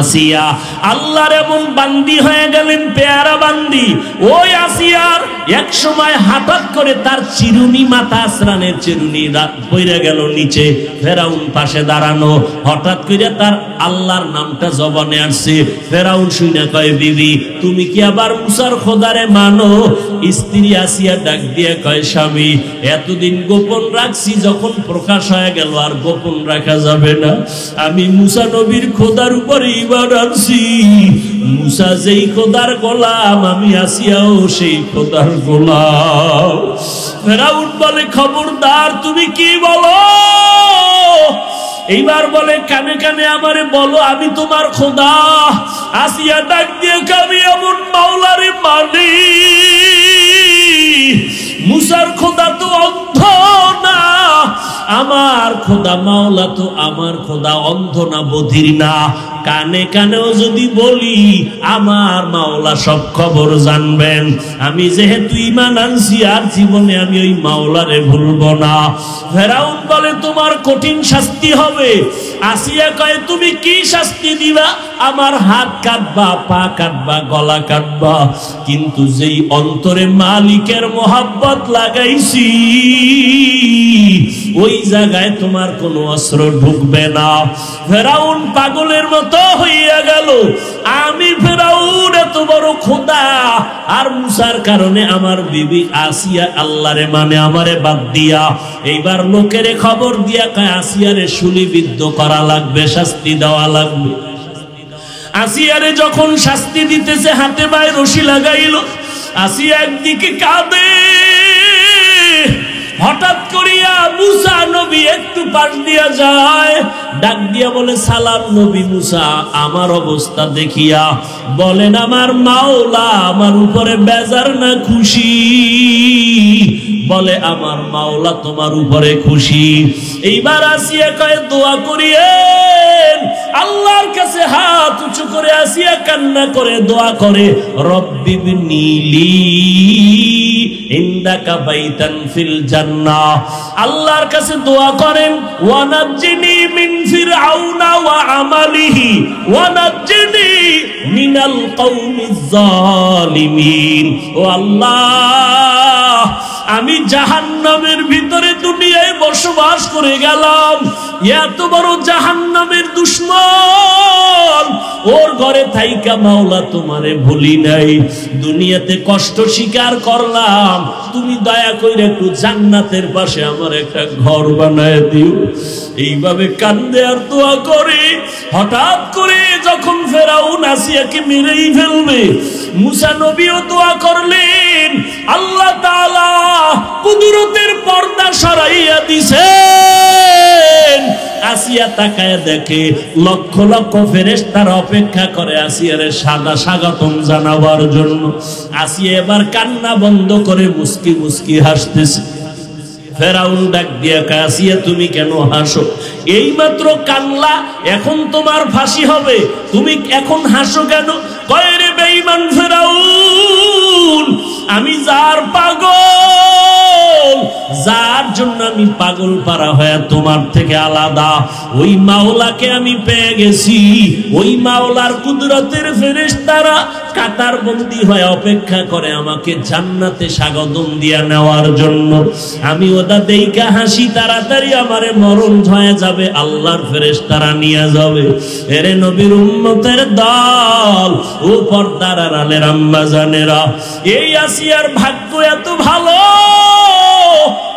আসিয়া আল্লাহর এমন বান্দি হয়ে গেলেন, পেয়ারা বান্দি। ওই আসিয়ার এক সময় হঠাৎ করে তার চিরুনি, মাথা আসরানের চিরুনি পড়ে গেল নিচে। ফেরাউন পাশে দাঁড়ানো, হঠাৎ করে তার আল্লাহর নামটা জবানে আসছে। ফেরাউন শুনে কয়, বিবি তুমি কি আবার মুসার খোদারে মানো? স্ত্রী আসিয়া ডাক দিয়ে কয়, স্বামী এতদিন গোপন রাখছি, যখন প্রকাশ হয়ে গেল আর গোপন রাখা যাবে না। আমি মুসা নবীর খোদার উপরে ঈমান আনছি। মুসা যেই খোদার গোলাম, আমি আসিয়াও সেই খোদার গোলাম। ফেরাউন বলে, খবরদার তুমি কি বলো? এইবার বলে, কানে কানে আমারে বলো আমি তোমার খোদা। আসিয়া ডাক দিয়ে, আমি এমন মাওলারে মানি, মুসার খোদা তো অন্ধ না, আমার খোদা মাওলা তো আমার খোদা অন্ধ না, বধির না। কানে কানেও যদি বলি আমার মাওলা সব খবর জানবেন। আমি যেহেতু ঈমান আনছি, আর জীবনে আমি ওই মাওলারে ভুলবো না। ফেরাউন বলে, তোমার কঠিন শাস্তি হবে। আসিয়া কয়, তুমি কি শাস্তি দিবা? আমার হাত কাটবা, পা কাটবা, গলা কাটবা, কিন্তু যেই অন্তরে মালিকের মোহাব্বত লাগাইছি ওই জায়গায় তোমার কোনো অস্ত্র ঢুকবে না। ফেরাউন পাগলের মতো হইয়া গেল। আমি ফেরাউন এত বড় খোদা, আর মুসার কারণে আমার বিবি আসিয়া আল্লাহরে মানে আমারে বাদ দিয়া। এইবার লোকেরে খবর দিয়া কয়, আসিয়ারে শুলিবিদ্ধ করা লাগবে, শাস্তি দেওয়া লাগবে। আসিয়ারে যখন শাস্তি দিতেছে, হাতে পায়ে রশি লাগাইল। আসিয়া একদিকে কাঁদে। হঠাৎ করিয়া মুসা নবী একটু পাশ দিয়া যায়, ডাক দিয়া বলে, সালাম নবী মুসা। আমার অবস্থা দেখিয়া বলেন, আমার মাওলা আমার উপরে বেজার না খুশি? বলে, আমার মাওলা তোমার উপরে খুশি। এইবার আসিয়া কয়, দোয়া করিয়েন। আল্লাহর কাছে হাত উঁচু করে আসিয়া কান্না করে দোয়া করে, রব্বি বিনিলি ইনদাকা বাইতান ফিল জান্নাহ। আল্লাহর কাছে দোয়া করেন, ওয়ানাজ্জিনি মিন ফিরআউনা ওয়া আমালিহি ওয়ানাজ্জিনি মিনাল কওমিজ জালিমিন। ও আল্লাহ, আমি জাহান্নামের ভিতরে দুনিয়ায় বসবাস করে গেলাম, এত বড় জাহান্নামের দুশমন, ওর ঘরে থাইকা মাওলা তোমারে ভুলি নাই, দুনিয়াতে কষ্ট স্বীকার করলাম, তুমি দয়া কইরা একটু জান্নাতের পাশে আমার একটা ঘর বানায় দিও। এইভাবে কান্দে আর দোয়া করে। হঠাৎ করে যখন ফেরাউন আসিয়াকে মেরেই ফেলবে, মুসা নবীও দোয়া করলেন, আল্লাহ তাআলা কুদরতের পর্দা সরাইয়া দিছেন। আসিয়া তাকায় দেখে লক্ষ লক্ষ ফেরেশতারা অপেক্ষা করে আসিয়ারে সাদা স্বাগতম জানাবার জন্য। আসিয়া এবার কান্না বন্ধ করে মুস্কি মুস্কি হাসতেছে। ফেরাউন ডাক দিয়া কয়, আসিয়া তুমি কেন হাসো? এইমাত্র কান্না, এখন তোমার ফাঁসি হবে, তুমি এখন হাসো কেন? কয়, রে বেঈমান ফেরাউন, আমি যার পাগল, যার জন্য আমি পাগল পারা হয়ে তোমার থেকে আলাদা, ওই মাওলাকে আমি পেয়ে গেছি। ওই মাওলার কুদরতের ফেরেশতারা কাতার বন্দী হয়ে অপেক্ষা করে আমাকে জান্নাতে স্বাগতম দিয়া নেওয়ার জন্য। আমি ওটা দেইকা হাসি, তাড়াতাড়ি আমারে মরণ হয়ে যাবে, আল্লাহর ফেরেশতারা নিয়ে যাবে। এরে নবীর উম্মতের দল, ও পর্দার আড়ালের আম্মা জানেরা, এই আসিয়ার ভাগ্য এত ভালো,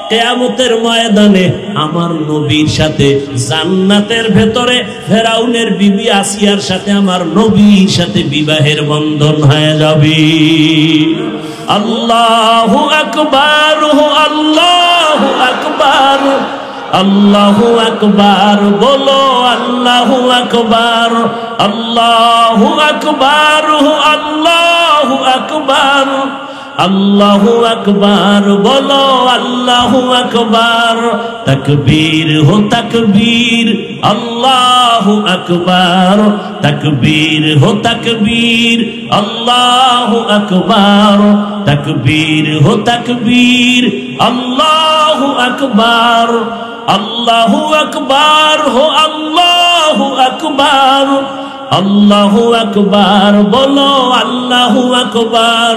কিয়ামতের ময়দানে আমার নবীর সাথে জান্নাতের ভেতরে ফেরাউনের বিবি আসিয়ার সাথে আমার নবীর সাথে বিবাহের বন্ধন হয়ে যাবে। আল্লাহু আকবার, আল্লাহু আকবার, আল্লাহু আকবার, বলো আল্লাহু আকবার, আল্লাহু আকবার, আল্লাহু আকবার, আল্লাহু আকবার, বলো আল্লাহু আকবার, তাকবীর হো তাকবীর, আল্লাহু আকবার, তাকবীর হো তাকবীর, আল্লাহু আকবার, তাকবীর হো তাকবীর, আল্লাহু আকবার, আল্লাহু আকবার হো আল্লাহু আকবার, अल्लाहु अकबर, बोलो अल्लाहु अकबर।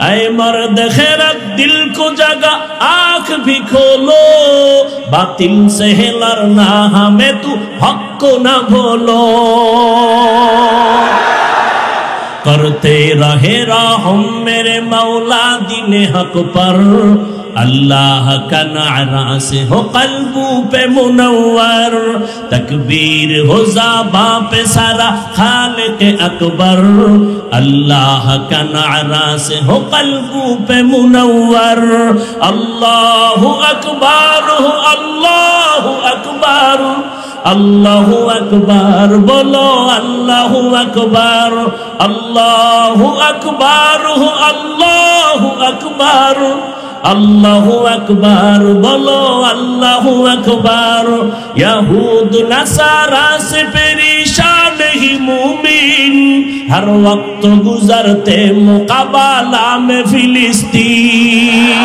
ऐ मर्द खैरत दिल को जगा, आँख भी खोलो, बातिल से है लड़ना हमें, तू हक को न भूलो। करते रहे रहम मेरे मौला दीने हक पर, अल्लाह का नारा से हो कल्बू पे मुनव्वर, तकबीर हो ज़बां पे सारा खालिक अकबर, अल्लाह का नारा से हो कल्बू पे मुनव्वर। अल्लाहु अकबर हो, अल्लाहु अकबर, अल्लाहु अकबर, बोलो अल्लाहु अकबर, अल्लाहु अकबर हो, अल्लाहु अकबर, अल्लाहु अकबर, बोलो अल्लाहु अकबर। यहूद नसारा से परेशान ही मुमीन, हर वक्त गुजरते मुकाबला में फिलिस्तीन।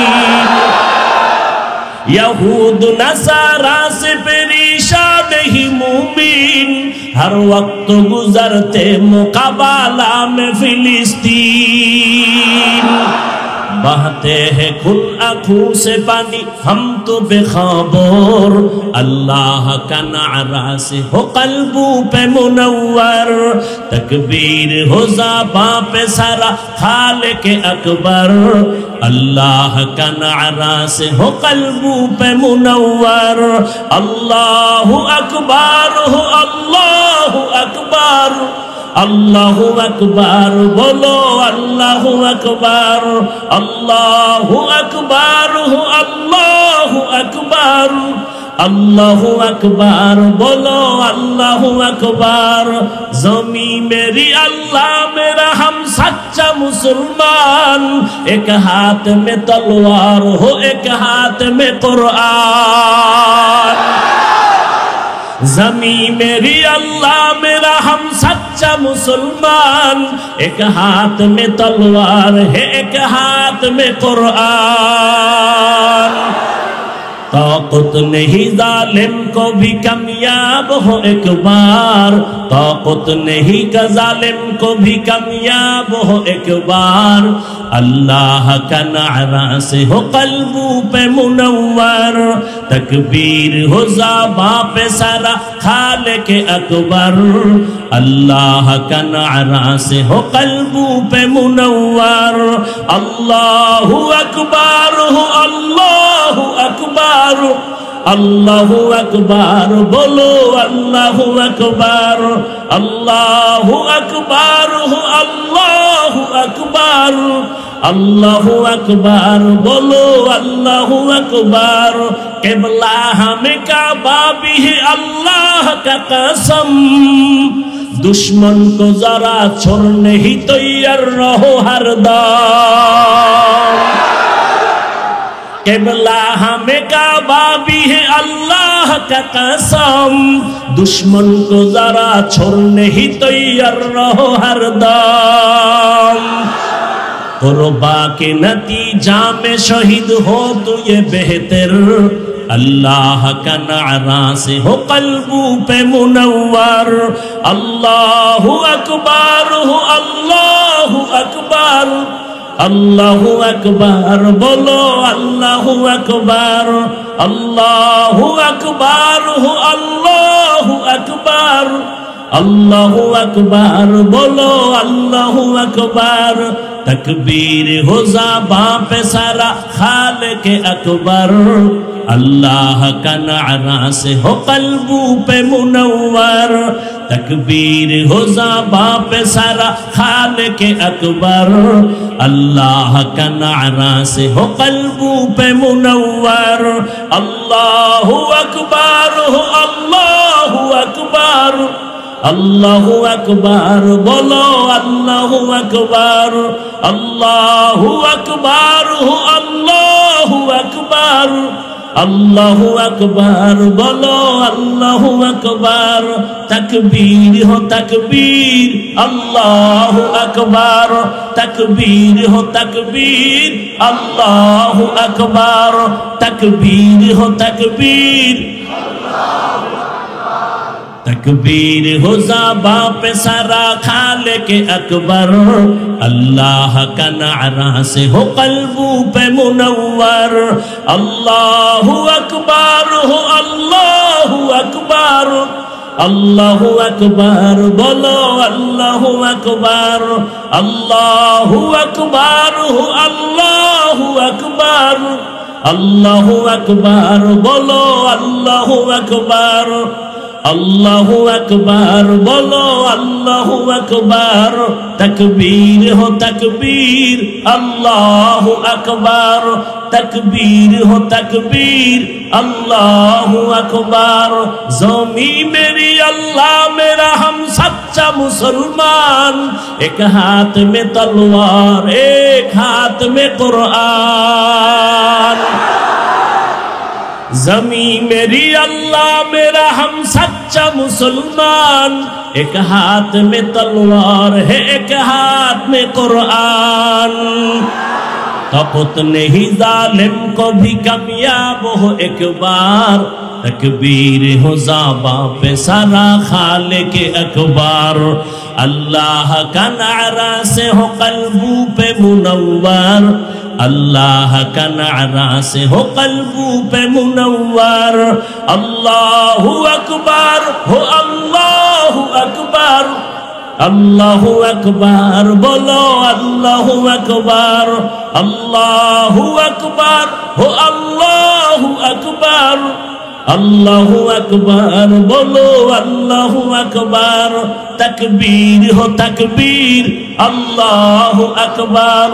यहूद नसारा से परेशान ही मुमीन, हर वक्त गुजरते मुकाबला में फिलिस्तीन। बहते हैं खुल आँखों से पानी हम तो बेखबर, अल्लाह का नारा से हो कल्बू पे मुनव्वर, तकबीर हो ज़बां पे सारा खालिक अकबर, अल्लाह का नारा से हो कल्बू पे मुनव्वर। अल्लाहु अकबर हो, अल्लाहु अकबर, अल्लाहु अकबर, बोलो अल्लाहु अकबर, अल्लाहु अकबर हो, अल्लाहु अकबर, अल्लाहु अकबर, बोलो अल्लाहु अकबर। ज़मी मेरी अल्लाह मेरा हम सच्चा मुसलमान, एक हाथ में तलवार हो, एक हाथ में कुरान। ज़मी मेरी अल्लाह मेरा हम सच्चा मुसलमान, एक हाथ में तलवार है, एक हाथ में कुरान। ताक़त नहीं जालिम को भी कामयाब हो एक बार, ताक़त नहीं का जालिम को भी कामयाब हो एक बार, अल्लाह का नारा से हो कल्बू पे मुनव्वर, तकबीर हो ज़बां पे सारा खालिक अकबर, अल्लाह का नारा से हो कल्बू पे मुनव्वर। अल्लाहु अकबर हो, अल्लाहु अकबर, अल्लाहु अकबर, बोलो अल्लाहु अकबर, अल्लाहु अकबर हो, अल्लाहु अकबर, अल्लाहु अकबर, बोलो अल्लाहु अकबर। क़िबला हमें काबा भी है अल्लाह का कसम, दुश्मन को जरा छोड़ने ही तैयार रहो हरदम। क़िबला हमें काबा भी है अल्लाह का कसम, दुश्मन को जरा छोड़ने ही तैयार रहो हरदम। कुर्बा के नतीजा में शहीद हो तो ये बेहतर, अल्लाह का नारा से हो कल्बू पे मुनव्वर। अल्लाहु अकबर हो, अल्लाहु अकबर, अल्लाहु अकबर, बोलो अल्लाहु अकबर, अल्लाहु अकबर हो, अल्लाहु अकबर, अल्लाहु अकबर, बोलो अल्लाहु अकबर। तकबीर हो ज़बां पे सारा खालिक अकबर, अल्लाह का नारा से हो कल्बू पे मुनव्वर, तकबीर हो ज़बां पे सारा खालिक अकबर, अल्लाह का नारा से हो कल्बू पे मुनव्वर। अल्लाहु अकबर हो, अल्लाहु अकबर, अल्लाहु अकबर, बोलो अल्लाहु अकबर, अल्लाहु अकबर हो, अल्लाहु अकबर, अल्लाहु अकबर, बोलो अल्लाहु अकबर। तकबीर हो तकबीर, अल्लाहु अकबर, तकबीर हो तकबीर, अल्लाहु अकबर, तकबीर हो तकबीर, तकबीर हो ज़ाबा पे सारा खालिक अकबर, अल्लाह का नारा से हो कल्बू पे मुनव्वर। अल्लाहु अकबर हो, अल्लाहु अकबर, अल्लाहु अकबर बोलो, अल्लाहु अकबर, अल्लाहु अकबर हो, अल्लाहु अकबर, अल्लाहु अकबर बोलो, अल्लाहु अकबर, अल्लाहु अकबर बोलो, अल्लाहु अकबर। तकबीर हो तकबीर, अल्लाहु अकबर, तकबीर हो तकबीर, अल्लाहु अकबर। ज़मी मेरी अल्लाह मेरा हम सच्चा मुसलमान, एक हाथ में तलवार एक हाथ में कुरान। ज़मी मेरी अल्लाह मेरा हम सच्चा मुसलमान, एक हाथ में तलवार है एक हाथ में कुरान। तक़त नहीं जालिम को भी कामयाब हो एक बार, तकबीर हो ज़ाबा पे सारा खालिक अकबर। अल्लाह का नारा से हो कल्बू पे मुनव्वर, अल्लाह का नारा से हो कल्बू पे मुनव्वर। अल्लाहु अकबर हो, अल्लाहु अकबर, अल्लाहु अकबर बोलो, अल्लाहु अकबर, अल्लाहु अकबर हो, अल्लाहु अकबर, अल्लाहु अकबर बोलो, अल्लाहु अकबर। तकबीर हो तकबीर, अल्लाहु अकबर,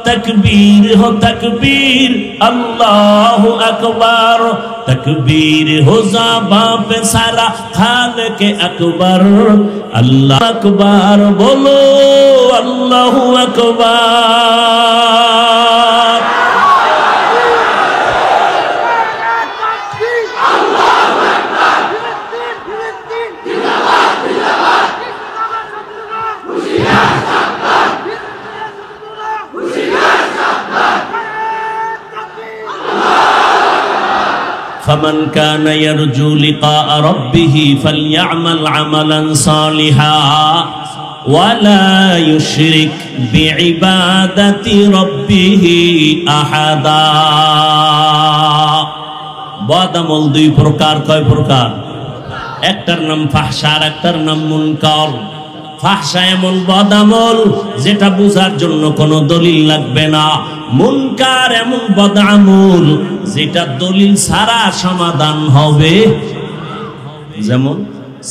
तकबीर हो तकबीर, अल्लाहु अकबर। तकबीर हो ज़ाबा पे सारा खालिक अकबर, अल्लाह अकबर बोलो, अल्लाहु अकबर। फमन कान यरजू लिक़ा रब्बिही फलयअमल अमलन सालिहा वला युश्रिक बिइबादति रब्बिही अहदा। बदअमल दुई प्रकार, कय प्रकार? एकटार नाम फाहशा আর একটার নাম মুনকার। ফাহশা এমন বদআমল যেটা বুঝার জন্য কোনো দলিল লাগবে না, মুনকার এমন বদআমল যেটা দলিল ছাড়া সমাধান হবে। যেমন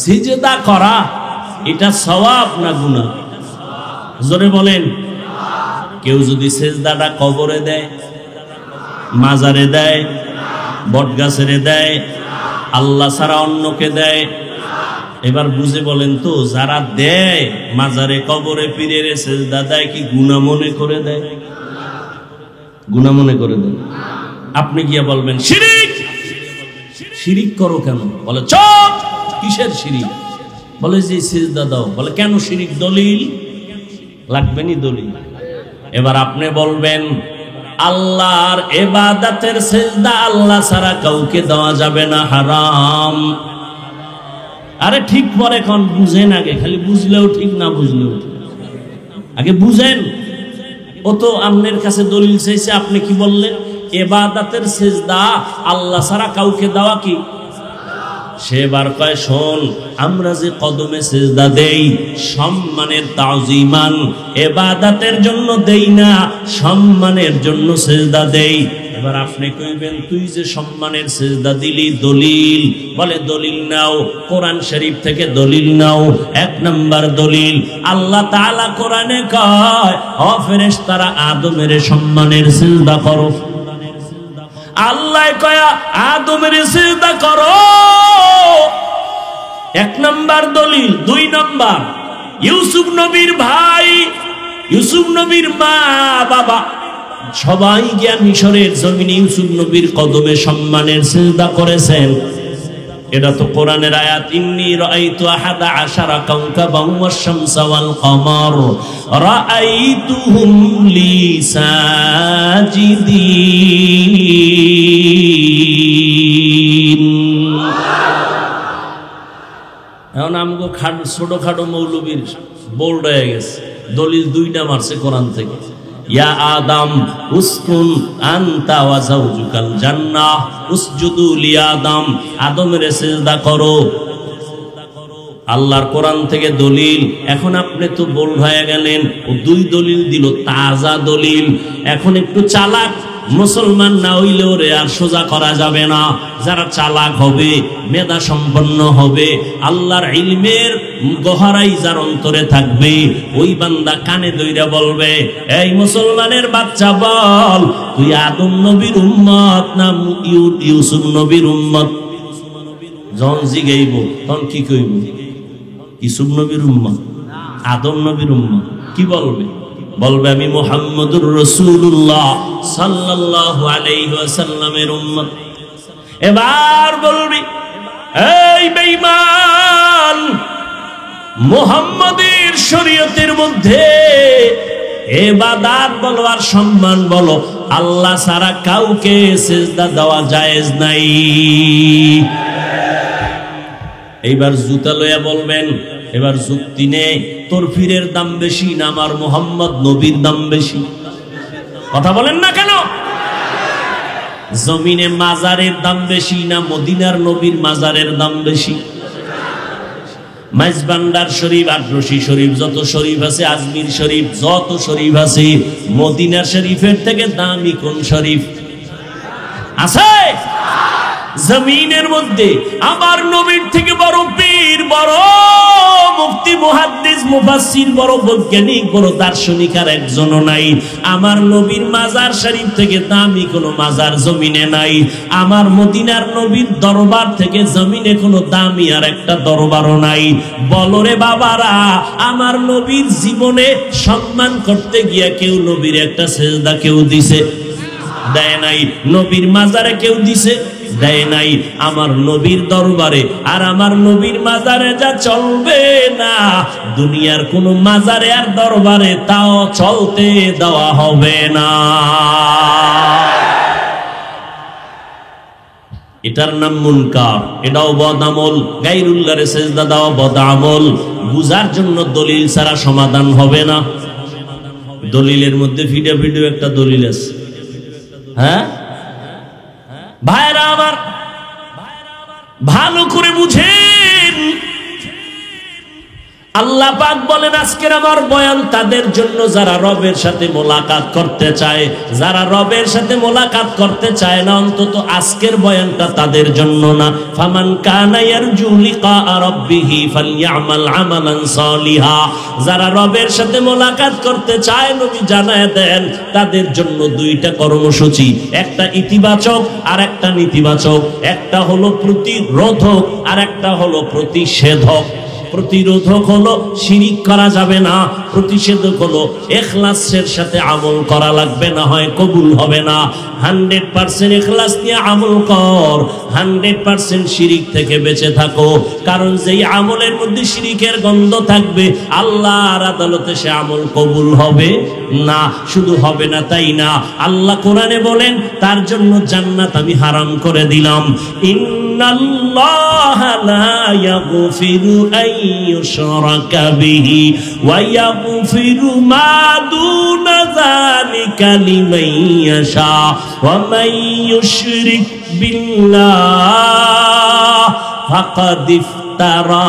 সিজদা করা, এটা সওয়াব না গুনাহ? জোরে বলেন। কেউ যদি সিজদাটা কবরে দেয়, মাজারে দেয়, বটগাছেরে দেয়, আল্লাহ ছাড়া অন্যকে দেয়, এবার বুঝে বলেন তো যারা দেয় মাজারে কবরে পীরের সিজদা দেয় কি গুনাহ মনে করে দেয়? গুনাহ মনে করে দেয়। আপনি গিয়া বলবেন শিরিক, শিরিক করো কেন? বলে চুপ, কিসের শিরিক? বলে যে সিজদা দাও। বলে কেন শিরিক? দলিল লাগবে নি দলিল। এবার আপনি বলবেন আল্লাহর ইবাদতের সিজদা আল্লাহ ছাড়া কাউকে দেওয়া যাবে না, হারাম। আরে ঠিক পরে কোন বুঝেন, আগে খালি বুঝলেও ঠিক না বুঝলেও ঠিক, আগে বুঝেন। ও তো আপনার কাছে দলিল চাইছে, আপনি কি বললেন? ইবাদতের সিজদা আল্লাহ ছাড়া কাউকে দেওয়া কি? সে এবার কয় শোন, আমরা যে কদমে সিজদা দেই সম্মানের তাওজিমান, ইবাদতের জন্য দেই না, সম্মানের জন্য সিজদা দেই। এবার আপনি কইবেন তুই যে সম্মানের সিজদা দিলি, দলিল? বলে দলিল নাও, কোরআন শরীফ থেকে দলিল নাও। এক নাম্বার দলিল, আল্লাহ তাআলা কোরআনে কয় ও ফেরেশতারা আদমের সম্মানের সিজদা করো। আল্লাহ কয় আদমের সিজদা করো, এক নাম্বার দলিল। দুই নাম্বার, ইউসুফ নবীর ভাই, ইউসুফ নবীর মা বাবা সবাই গিয়া মিশরের জমিনে ইউসুফ নবীর কদমে সম্মানের সিজদা করেছেন। এটা তো কোরআনের আয়াত, ইন্নী রাআইতু আহাদা আশারা কাওকাবান ওয়াশ-শামসা ওয়াল কমার রাআইতুহুম লি সাজিদিন। এখন আমগো ছোটখাটো মৌলবীর বোল্ড হয়ে গেছে, দলিল দুইটা মারছে কোরআন থেকে, ইয়া আদম উসকুন আনতা ওয়া যাওজুকাল জান্নাহ উসজুদু লিআদম, আদমের সিজদা করো। আল্লাহর কোরআন থেকে দলিল। এখন আপনি তো বোল্ড হয়ে গেলেন, ও দুই দলিল দিল, তাজা দলিল। এখন একটু চালাক মুসলমান না হইলে ওরে আর সোজা করা যাবে না। যারা চালাক হবে, মেধা সম্পন্ন হবে, আল্লাহর ইলমের গহরাই যার অন্তরে থাকবে, ওই বান্দা কানে দইরা বলবে, এই মুসলমানের বাচ্চা বল, তুই আদম নবীর উম্মত না ইউসুফ নবীর উম্মত? যখন জিগাইব তখন কি কইব? ইউসুফ নবীর উম্মত, আদম নবীর উম্মত। কি বলবে? বলবে আমি মুহাম্মদুর রাসূলুল্লাহ সাল্লাল্লাহু আলাইহি ওয়াসাল্লামের উম্মত। এবার বলবি, এই বেঈমান, মুহাম্মাদের শরীয়তের মধ্যে ইবাদত বলো আর সম্মান বলো, আল্লাহ ছাড়া কাউকে সিজদা দেওয়া জায়েজ নাই। এইবার জুতা লইয়া বলবেন, এবার যুক্তি নেই, তোর পীরের দাম বেশি না আমার মুহাম্মদ নবীর দাম বেশি? কথা বলেন না কেন? জমিনে মাজারের দাম বেশি না মদিনার নবীর মাজারের দাম বেশি? মাইজবান্ডার শরীফ, আটরশি শরীফ, যত শরীফ আছে, আজমির শরীফ, যত শরীফ আছে, মদিনা শরীফের থেকে দামি কোন শরীফ আছে? জমিনের মধ্যে আমার নবীর থেকে বড় পীর, বড় মুফতি, মুহাদ্দিস, মুফাসসির, বড় বৈজ্ঞানিক, বড় দার্শনিক আর একজনও নাই। আমার নবীর মাজার শরীফ থেকে দামি কোনো মাজার জমিনে নাই। আমার মদিনার নবীর দরবার থেকে জমিনে কোনো দামি আর একটা দরবারও নাই। বলরে বাবারা, আমার নবীর জীবনে সম্মান করতে গিয়া কেউ নবীর একটা সেজদা কেউ দিছে? দেয় নাই। নবীর মাজারে কেউ দিছে? দেয় নাই। আমার নবীর দরবারে আর আমার নবীর মাজারে যা চলবে না, দুনিয়ার কোন মাজারে আর দরবারে তাও চলতে দেওয়া হবে না। এটার নাম মুনকার, এটাও বদ আমল। গায়রুল্লাহরে সিজদা দেওয়া বদ আমল। বুঝার জন্য দলিল ছাড়া সমাধান হবে না। দলিলের মধ্যে ভিডিও একটা দলিল আছে, হ্যাঁ ভাইরা আমার, ভালো করে বুঝেন। আল্লাহ পাক বলেন, আজকের আমার বয়ান তাদের জন্য যারা রবের সাথে মোলাকাত করতে চায়। যারা রবের সাথে মোলাকাত করতে চায় না, অন্তত আজকের বয়ানটা তাদের জন্য না। ফামান কানা ইয়ারজু লিকা রাব্বিহি ফালইআমাল আমালান সালিহা। যারা রবের সাথে মোলাকাত করতে চায়, নবী জানায় দেন তাদের জন্য দুইটা কর্মসূচি, একটা ইতিবাচক আর একটা নেতিবাচক। একটা হলো প্রতিরোধক আর একটা হলো প্রতিষেধক। প্রতিরোধক হলো শিরিক করা যাবে না, প্রতিষেধক হলো ইখলাসের সাথে আমল করা লাগবে, না হয় কবুল হবে না। 100% ইখলাস নিয়ে আমল কর, 100% শিরিক থেকে বেঁচে থাকো। কারণ যেই আমলের মধ্যে শিরিকের গন্ধ থাকবে, আল্লাহর আদালতে সে আমল কবুল হবে না। শুধু হবে না তাই না, আল্লাহ কোরআনে বলেন তার জন্য জান্নাত আমি হারাম করে দিলাম। ইন্নাল্লাহা লা ইয়াগফিরু আন ইউশরাকা বিহি ওয়া ইয়াগফিরু মা দুনা যালিকা লিমান ইয়াশা ওয়া মান ইউশরিক বিল্লাহ ফাকাদ ইফতারা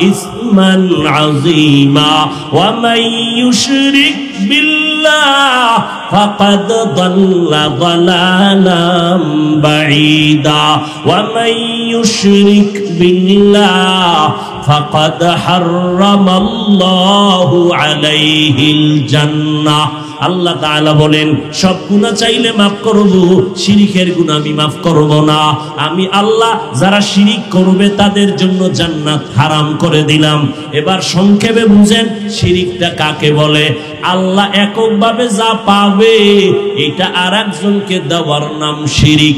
ইসমান আযীমা ওয়া মান ইউশরিক বিল্লাহ ফাকাদ দাল্লা দালালাম বাঈদা ওয়া মান ইউশরিক বিল্লাহ ফাকাদ হারামাল্লাহু আলাইহিল জান্নাহ। আল্লাহ তাআলা বলেন, সব গুনাহ চাইলে মাফ করব, শিরিকের গুনাহ আমি মাফ করব না। আমি আল্লাহ যারা শিরিক করবে তাদের জন্য জান্নাত হারাম করে দিলাম। এবার সংক্ষেপে বুঝেন শিরিকটা কাকে বলে। আল্লাহ এককভাবে যা পাবে এটা আরেকজনকে দেওয়ার নাম শিরিক।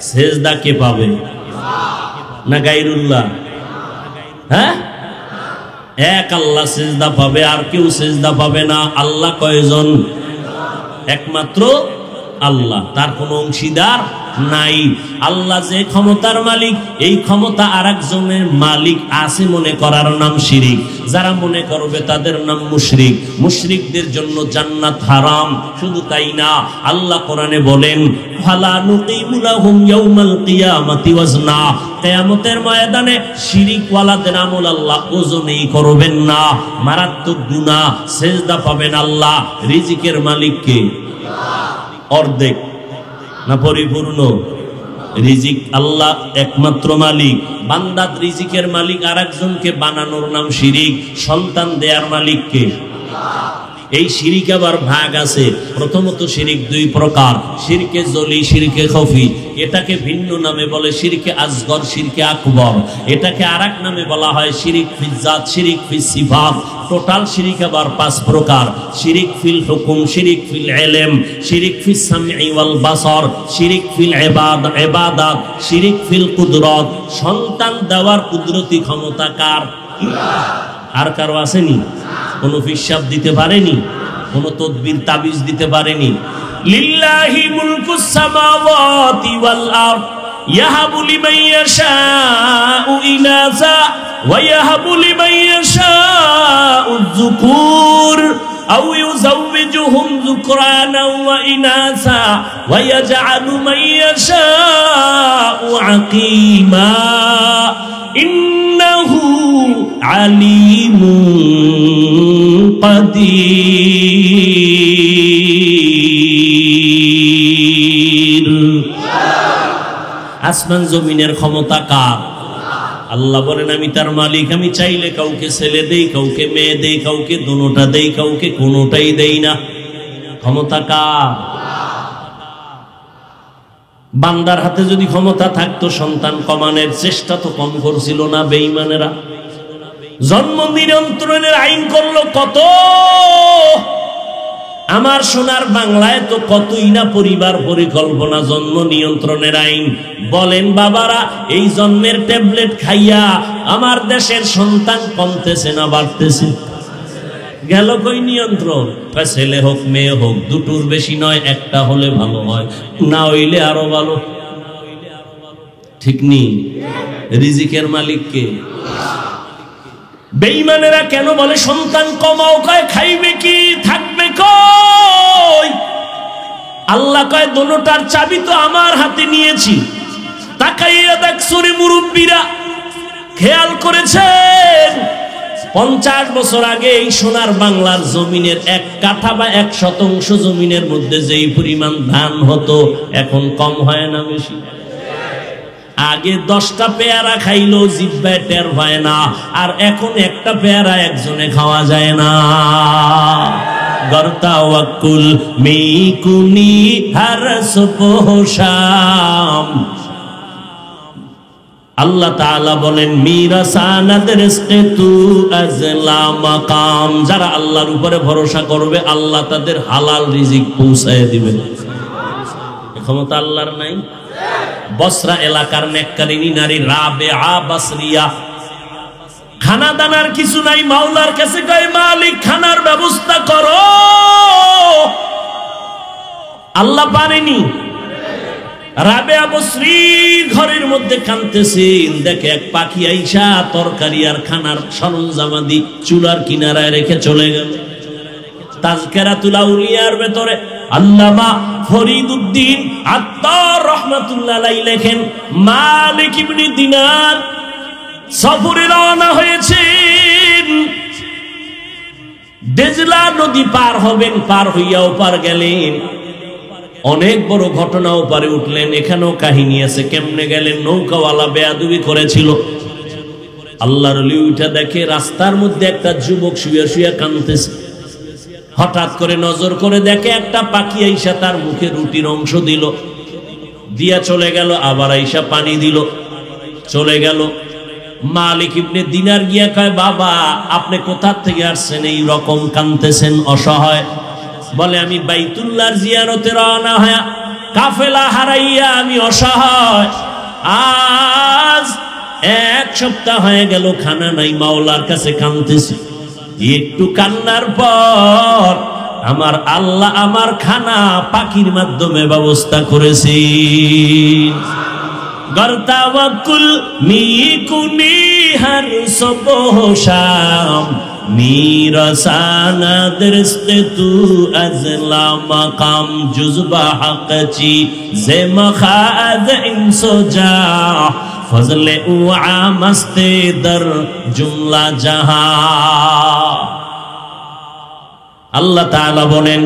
সেজদা কে পাবে? না গায়রুল্লাহ? হ্যাঁ, এক আল্লাহ সিজদা পাবে, আর কেউ সিজদা পাবে না। আল্লাহ কয়জন? একমাত্র আল্লাহ, তার কোনো অংশীদার নাই। আল্লাহ যে ক্ষমতার মালিক, এই ক্ষমতা আরেকজনের মালিক আছে মনে করার নাম শিরিক। যারা মনে করবে তাদের নাম মুশরিক। মুশরিকদের জন্য জান্নাত হারাম। শুধু তাই না, আল্লাহ কোরআনে বলেন ফালা নুকিমু লাহুম ইয়াউমাল কিয়ামাতি ওয়াজনা, কিয়ামতের ময়দানে শিরিকওয়ালাদের আমল আল্লাহ ওজনই করবেন না। মারাত্মক গুনাহ, সেজদা পাবেন আল্লাহ। রিজিকের মালিক কে? অর্ধেক না পরিপূর্ণ? রিজিক আল্লাহ একমাত্র মালিক। বান্দাত রিজিকের মালিক আরেকজনকে বানানোর নাম শিরিক। সন্তান দেয়ার মালিক কে? এই শিরিক আবার ভাগ আছে। প্রথমত শিরিক দুই প্রকার, শিরকে জলি, শিরকে খফি। এটাকে ভিন্ন নামে বলে শিরকে আসগর, শিরকে আকবর। এটাকে আরেক নামে বলা হয় শিরিক ফিল জাত, শিরিক ফিল সিফাত। টোটাল শিরিক আবার পাঁচ প্রকার: শিরিক ফিল হুকুম, শিরিক ফিল ইলম, শিরিক ফিস সামঈ ওয়াল বাসর, শিরিক ফিল ইবাদাত, শিরিক ফিল কুদরত। সন্তান দেওয়ার কুদরতি ক্ষমতা কার? আর কারো আসেনি? কোনো হিসাব দিতে পারেনি, কোনো তদবির তাবিজ দিতে পারেনি। লিল্লাহি মুলকুস সামাওয়াতি ওয়াল আরদ ইয়াহাবু লিমান ইয়াশাউ ইনাসা ওয়া ইয়াহাবু লিমান ইয়াশাউ যুকুর আও ইউযাওবিজুহুম যুকরানা ওয়া ইনাসা ওয়া ইয়াজআলু মান ইয়াশাউ আকীমা ইন্নাহু আলিমুন কাদির। আসমান জমিনের ক্ষমতা কার? আল্লাহ বলেন আমি তার মালিক। আমি চাইলে কাউকে ছেলে দেই, কাউকে মেয়ে দেই, কাউকে দুটোটা দেই, কাউকে কোনোটাই দেই না। ক্ষমতা কার? বান্দার হাতে যদি ক্ষমতা থাকতো সন্তান কমানোর চেষ্টা তো কম করছিল না বেঈমানেরা। জন্ম নিয়ন্ত্রণের আইন করলো কত। আমার সোনার বাংলায় তো কতই না পরিবার পরিকল্পনা, জন্ম নিয়ন্ত্রণের আইন। বলেন বাবারা, এই জন্মের ট্যাবলেট খাইয়া আমার দেশের সন্তান কমতেছে না বাড়তেছে? গেল কই নিয়ন্ত্রণ? ছেলে হোক মেয়ে হোক, দুটোর বেশি নয়, একটা হলে ভালো হয়, না হইলে আরো ভালো। ঠিক নেই? রিজিকের মালিক কে? বেঈমানেরা কেন বলে সন্তান কমাও? কয় খাইবে কি, থাকবে কই? আল্লাহ কয় দোনোটার চাবি তো আমার হাতে নিয়েছি। তাকাইয়া দেখছুনি মুরব্বীরা, খেয়াল করেছেন 50 বছর আগে এই সোনার বাংলার জমিনের 1 কাঠা বা 1 শতাংশ জমিনের মধ্যে যেই পরিমাণ ধান হতো, এখন কম হয় না বেশি? আগে 10টা পেয়ারা খাইলো জিহ্বায় টের পায় না, আর এখন একটা পেয়ারা একজনে খাওয়া যায় না। গরতাওয়াক্কুল মিকুনি হর সুবহ শাম। আল্লাহ তাআলা বলেন মিরাসানাদ রিজকে তু আজলা মাকাম। যারা আল্লাহর উপরে ভরসা করবে আল্লাহ তাদের হালাল রিজিক পৌঁছায় দিবেন। ক্ষমতা আল্লাহর নাই? বসরা এলাকার নেককারিনী নারী রাবেয়া বাসরিয়া, খানা দানার কিছু নাই, মাওলার কাছে কয় মালিক খানার ব্যবস্থা করো। আল্লাহ পারেনি। রাবেয়া বসরি ঘরের মধ্যে কাঁদতেছেন, দেখে এক পাখি আইসা তরকারি আর খানার সরঞ্জামাদি চুলার কিনারায় রেখে চলে গেল। তাজকিরাতুল আউলিয়ার ভেতরে আল্লামা ফরিদউদ্দিন আত্তার রাহমাতুল্লাহ আলাইহি লেখেন, মালিক ইবনে দিনার সফরে রওনা হয়েছেন। দেজলা নদী পার হবেন, পার হইয়া ওপার গেলেন। অনেক বড় ঘটনা, ওপারে উঠলেন। এখানেও কাহিনী আছে, কেমনে গেলেন? নৌকাওয়ালা বেয়াদবি করেছিল। আল্লাহর ওলি উঠে দেখে রাস্তার মধ্যে একটা যুবক শুয়ে শুয়ে কাঁদতেছে। হঠাৎ করে নজর করে দেখে একটা পাখি আইসা তার মুখে রুটির অংশ দিল, দিয়া চলে গেল। আবার আইসা পানি দিল, চলে গেল। মালিক ইবনে দিনার গিয়া কয়, বাবা আপনি কোথা থেকে আসছেন, এই রকম কাঁদতেছেন অসহায়? বলে আমি বাইতুল্লাহর জিয়ারতে রওনা হয়া কাফেলা হারাইয়া আমি অসহায়। আজ 1 সপ্তাহ হয়ে গেল, খানা নাই, মাওলার কাছে কাঁদতেছি। একটু কান্নার পর আমার আল্লাহ আমার খানা পাখির মাধ্যমে ব্যবস্থা করেছি। গর্তাওয়াকুল মিকুনি হর সবহশাম میرسانا درست تو از لامقام جزبہ حق چی زمخاد انسو جا فضل او عامست در جملہ جہاں আল্লাহ তাআলা বলেন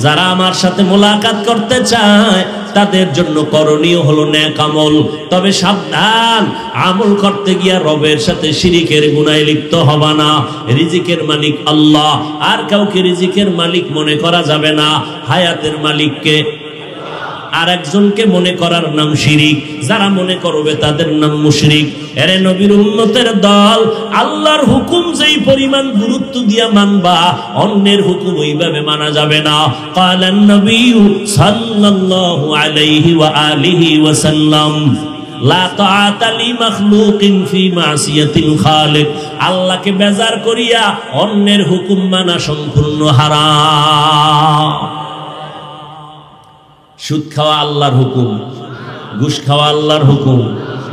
যারা আমার সাথে মোলাকাত করতে চায় তাদের জন্য করণীয় হলো নেক আমল। তবে সাবধান, আমল করতে গিয়া রবের সাথে শিরিকের গুনাহে লিপ্ত হবা না। রিজিকের মালিক আল্লাহ, আর কাউকে রিজিকের মালিক মনে করা যাবে না। হায়াতের মালিককে আর একজনকে মনে করার নাম শিরিক। যারা মনে করবে তাদের নাম মুশরিক। এরে নবীর উম্মতের দল, আল্লাহর হুকুম যেই পরিমাণ গুরুত্ব দিয়া মানবা, অন্যের হুকুম ওইভাবে মানা যাবে না। ক্বালান নবী সাল্লাল্লাহু আলাইহি ওয়া আলিহি ওয়া সাল্লাম লা তাআতা লি মাখলুকিন ফি মাসিয়াতিল খালিক। আল্লাহকে বেজার করিয়া অন্যের হুকুম মানা সম্পূর্ণ হারাম। সুদ খাওয়া আল্লাহর হুকুম, ঘুষ খাওয়া আল্লাহর হুকুম,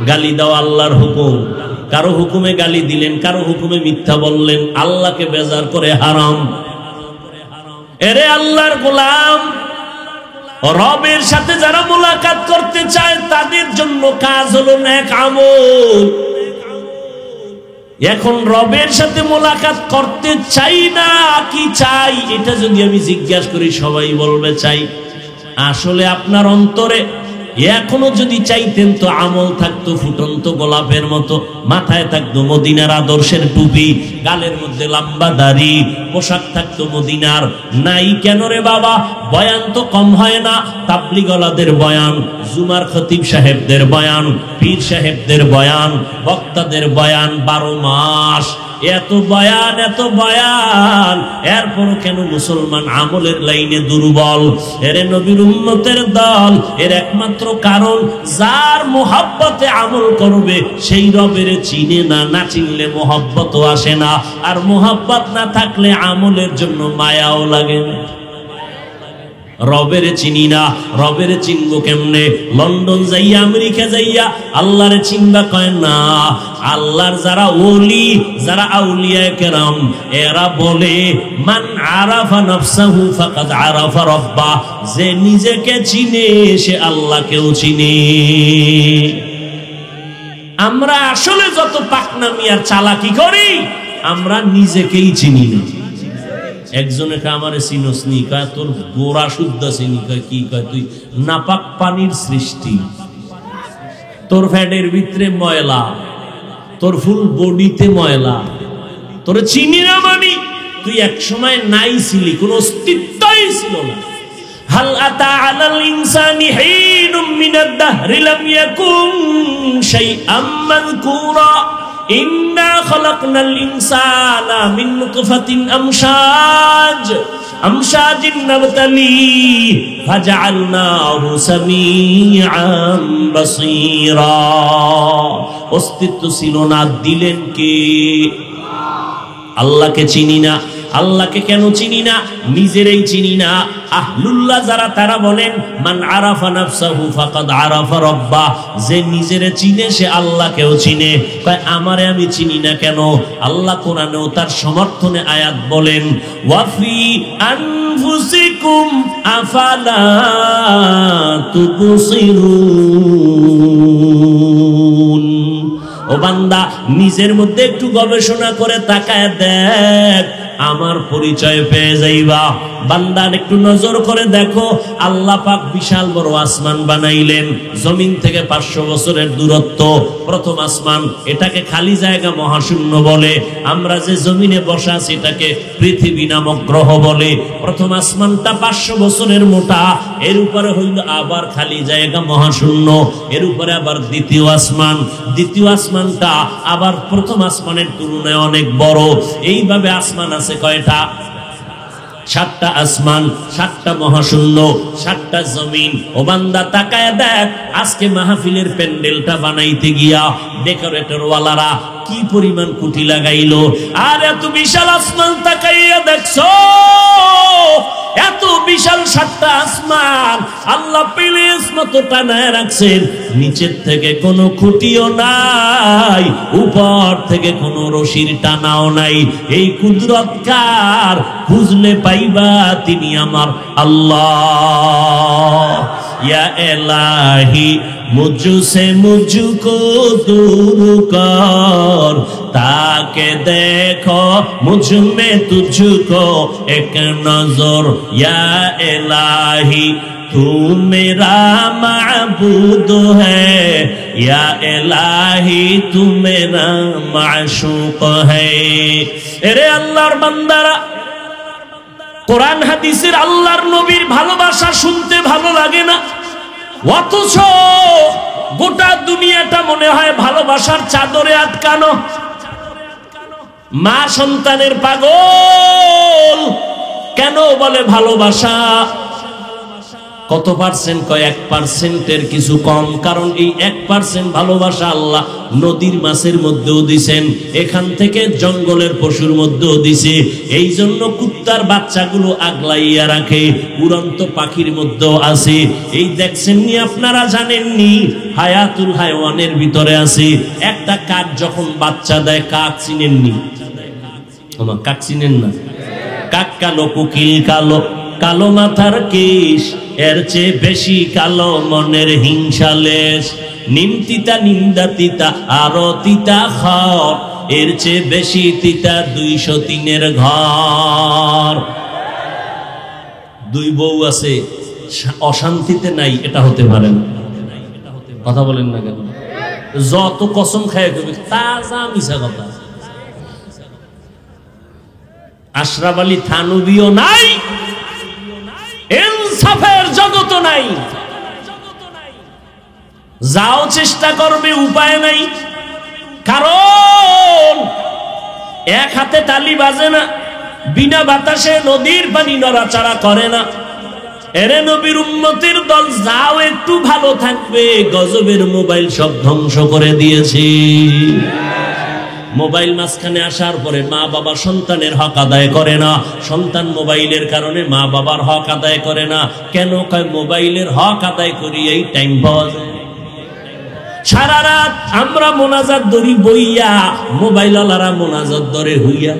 গালি দেওয়া আল্লাহর হুকুম। কারো হুকুমে গালি দিলেন, কারো হুকুমে মিথ্যা বললেন, আল্লাহকে বেজার করে হারাম। এরে আল্লাহর গোলাম, রবের সাথে যারা মুলাকাত করতে চায় তাদের জন্য কাজ হলো নেক আমল। এখন রবের সাথে মুলাকাত করতে চাই না কি চাই, এটা যদি আমি জিজ্ঞাসা করি সবাই বলবে চাই। আসলে আপনার অন্তরে এখনো যদি চাইতেন তো আমল থাকতো ফুটন্ত গোলাপের মতো, মাথায় থাকতো মদিনার আদর্শের টুপি, গালের মধ্যে লম্বা দাড়ি, পোশাক থাকতো মদিনার। নাই কেন রে বাবা? বয়ান তো কম হয় না। তাবলিগওয়ালাদের বয়ান, জুমার খতিব সাহেবদের বয়ান, পীর সাহেবদের বয়ান, বক্তাদের বয়ান 12 মাস। এত বয়ান, এত বয়ান, এরপরও কেন মুসলমান আমলের লাইনে দুর্বল? এরে নবীর উম্মতের দল, এর একমাত্র কারণ যার মোহাব্বতে আমল করবে সেই রবের চিনে না। না চিনলে মোহাব্বতও আসে না, আর মোহাব্বত না থাকলে আমলের জন্য মায়াও লাগে না। রবের চিনি না, রবের চিনবো কেমনে? লন্ডন যাইয়া, আমেরিকা যাইয়া আল্লাহরে চিনবা কয় না। আল্লাহর যারা ওলি, যারা আউলিয়া কেরাম, এরা বলে মান আরাফা নাফসাহু ফাকাদ আরাফা রাব্বা। যে নিজেকে চিনে সে আল্লাহকেও চিনে। আমরা আসলে যত পাকনামি আর চালাকি করি, আমরা নিজেকেই চিনি না। একজনে আমারে চিনোস নি, কয় তোর গোড়া শুদ্ধ চিনি। কয় কি? কয় তুই নাপাক পানির সৃষ্টি, তোর ফ্যাটের ভিতরে ময়লা, তোর ফুল বডিতে ময়লা, তোর চিনি না মানি তুই এক সময় নাই ছিলি, কোন অস্তিত্বই ছিল না। হাল আতা আলাল ইনসানি হিনুম মিনাদ দাহরি লাম ইয়াকুন শাইআম মাযকুরা ইন্না খালাকনাল ইনসানা মিন নুতফাতিন আমশাজিন নাবতালি ফাজআলনাহু সামিআন বাসীরা। অস্তিত্ব ছিল না, দিলেন কে? আল্লাহকে চিনি না। আল্লাহকে কেন চিনি না? নিজেরই চিনি না। আহলুল্লাহ যারা, তারা বলেন মান আরাফা নাফসাহু ফাকাদ আরাফা রাব্বা। যে নিজেরে চিনে সে আল্লাহকেও চিনে। কয় আমারে আমি চিনি না কেন? আল্লাহ কোরআনেও তার সমর্থনে আয়াত বলেন ওয়াফি আনফুসিকুম আফালা তুবসিরুন। ও বান্দা, নিজের মধ্যে একটু গবেষণা করে তাকায় দেখ, আমার পরিচয় পেয়ে যাইবা। বান্দার একটু নজর করে দেখো, আল্লাহ পাক বিশাল বড় আসমান বানাইলেন, জমিন থেকে 500 বছরের দূরত্ব। প্রথম আসমান, এটাকে খালি জায়গা মহাশূন্য বলে। আমরা যে জমিনে বসা আছি এটাকে পৃথিবী নামক গ্রহ বলে। প্রথম আসমানটা 500 বছরের মোটা, এর উপরে হইল আবার খালি জায়গা মহাশূন্য, এর উপরে আবার দ্বিতীয় আসমান। দ্বিতীয় আসমানটা আবার প্রথম আসমানের তুলনায় অনেক বড়। এইভাবে আসমান আছে কয়টা? 7টা আসমান, 7টা মহাশূন্য, 7টা জমিন। ও বান্দা তাকায় দেখ, আজকে মাহফিলের প্যান্ডেলটা বানাইতে গিয়া ডেকোরেটর ওয়ালারা কি পরিমাণ কুটি লাগাইলো। আর এত বিশাল আসমান তাকাইয়া দেখছো, 7টা আসমান আল্লাহ প্লেস মতো টানায় রাখছেন, নিচের থেকে কোনো খুঁটিও নাই, উপর থেকে কোনো রশির টানাও নাই। এই কুদরত কার? খুঁজলে পাইবা তিনি আমার আল্লাহ। ইয়া ইলাহি মুঝসে মুঝকো दूर कर, ताके देखो मुझ में तुझको एक नजर। या इलाही तू मेरा माबूद है, या इलाही तू मेरा माशूक है। এরে আল্লাহর বান্দারা, কোরআন হাদিসের আল্লাহর নবীর ভালোবাসা শুনতে ভালো লাগে না, অথচ গোটা দুনিয়াটা মনে হয় ভালোবাসার চাদরে আটকানো। মা সন্তানের পাগল কেন বলে ভালোবাসা? কত পার্সেন্ট? কয় 1%-এর কিছু কম। কারণ এই 1% ভালোবাসা আল্লাহ নদীর মাছের মধ্যেও দিছেন, এখান থেকে জঙ্গলের পশুর মধ্যেও দিছে। এই জন্য কুত্তার বাচ্চাগুলো আগলাইয়া রাখে, উড়ন্ত পাখির মধ্যেও আছে। এই দেখছেন নি, আপনারা জানেননি, হায়াতুল হায়ওয়ানের ভিতরে আছে। একটা কাক যখন বাচ্চা দেয়, কাক চিনেননি? আমার কাক চিনেন না? কাক কালো, কোকিল কালো, কালো মাথার কেশ, এর চেয়ে বেশি কালো মনের হিংসালেশ। নিম তিতা, নিন্দা তিতা, আরো তিতা খর, এর চেয়ে বেশি তিতা 203-এর ঘর। দুই বউ আছে, অশান্তিতে নাই, এটা হতে পারে না। কথা বলেন না কেন? যত কসম খায় কবি তাজা মিশা কথা। আশরাফ আলী থানভীও নাই, ইনসাফের জগত নাই। যাও চেষ্টা করবে, উপায় নাই। কারণ এক হাতে তালি বাজে না, বিনা বাতাসে নদীর পানি নড়াচড়া করে না। এরে নবীর উম্মতের দল, যাও একটু ভালো থাকবে, গজবের মোবাইল সব ধ্বংস করে দিয়েছে। মোবাইল মাঝখানে আসার পরে মা বাবা সন্তানের হক আদায় করে না, সন্তান মোবাইলের কারণে মা বাবার হক আদায় করে না। কেন? কয় মোবাইলের হক আদায় করি এই টাইম পাওয়া যায়। সারা রাত আমরা মোনাজাত ধরি বইয়া, মোবাইল ওয়ালারা মোনাজাত ধরে হইয়া।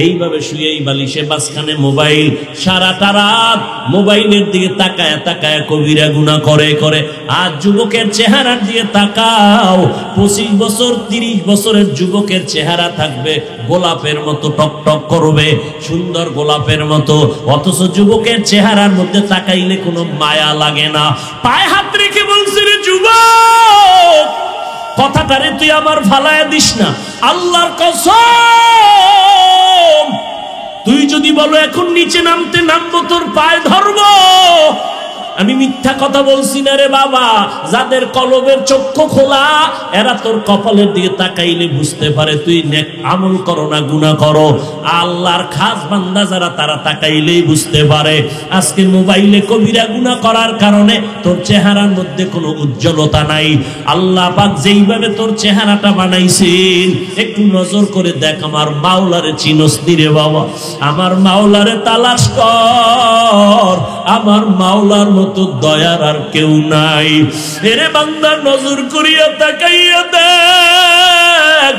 এইভাবে শুয়েই বালিশে মাঝখানে মোবাইল, সারাটা রাত মোবাইলের দিকে তাকায় তাকায় কবিরা গুনাহ করে করে। আর যুবকের চেহারার দিকে তাকাও, 25 বছর 30 বছরের যুবকের চেহারা থাকবে গোলাপের মতো, টকটক করবে, সুন্দর গোলাপের মতো। অথচ যুবকের চেহারার মধ্যে তাকাইলে কোনো মায়া লাগে না। পায়ে হাত রেখে বলছি, রে যুবক, কথাটারে তুই আমার ফালায়া দিস না, আল্লাহর কসম। তুই যদি বলো এখন নিচে নামতে, নামবো, তোর পায়ে ধরবো। আমি মিথ্যা কথা বলছি না রে বাবা। যাদের কলবের চক্ষু খোলা, এরা তোর কপালের দিকে তাকাইলে বুঝতে পারে তুই নেক আমল করো না গুনাহ করো। আল্লাহর খাস বান্দা যারা, তারা তাকাইলেই বুঝতে পারে। আজকে মোবাইলে কবিরা গুনাহ করার কারণে তোর চেহারার মধ্যে কোনো উজ্জ্বলতা নাই। আল্লাহ পাক যেইভাবে তোর চেহারাটা বানাইছেন, একটু নজর করে দেখ। আমার মাওলারে চিনস নি রে বাবা? আমার মাওলারে তালাশ কর। আমার মাওলার মতো দয়ার আর কেউ নাই। এরে বান্দা, নজর করিয়া তাকাইয়া দেখ।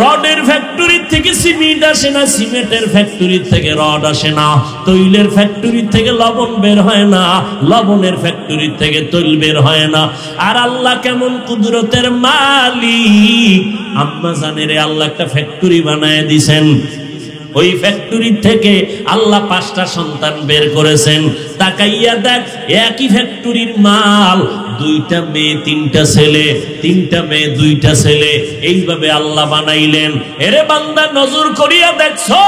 রডের ফ্যাক্টরি থেকে সিমেন্ট আসে না, সিমেন্টের ফ্যাক্টরি থেকে রড আসে না, তৈলের ফ্যাক্টরি থেকে লবণ বের হয় না, লবণের ফ্যাক্টরি থেকে তৈল বের হয় না। আর আল্লাহ কেমন কুদরতের মালিক! আম্মা জানেরে আল্লাহ একটা ফ্যাক্টরি বানায় দিছেন। ওই ফ্যাক্টরি থেকে আল্লাহ 5টা সন্তান বের করেছেন। তাকাইয়া দেখ, একই ফ্যাক্টরির মাল, 2টা মেয়ে 3টা ছেলে, 3টা মেয়ে 2টা ছেলে, এইভাবে আল্লাহ বানাইলেন। এরে বান্দা, নজর করিয়া দেখছো,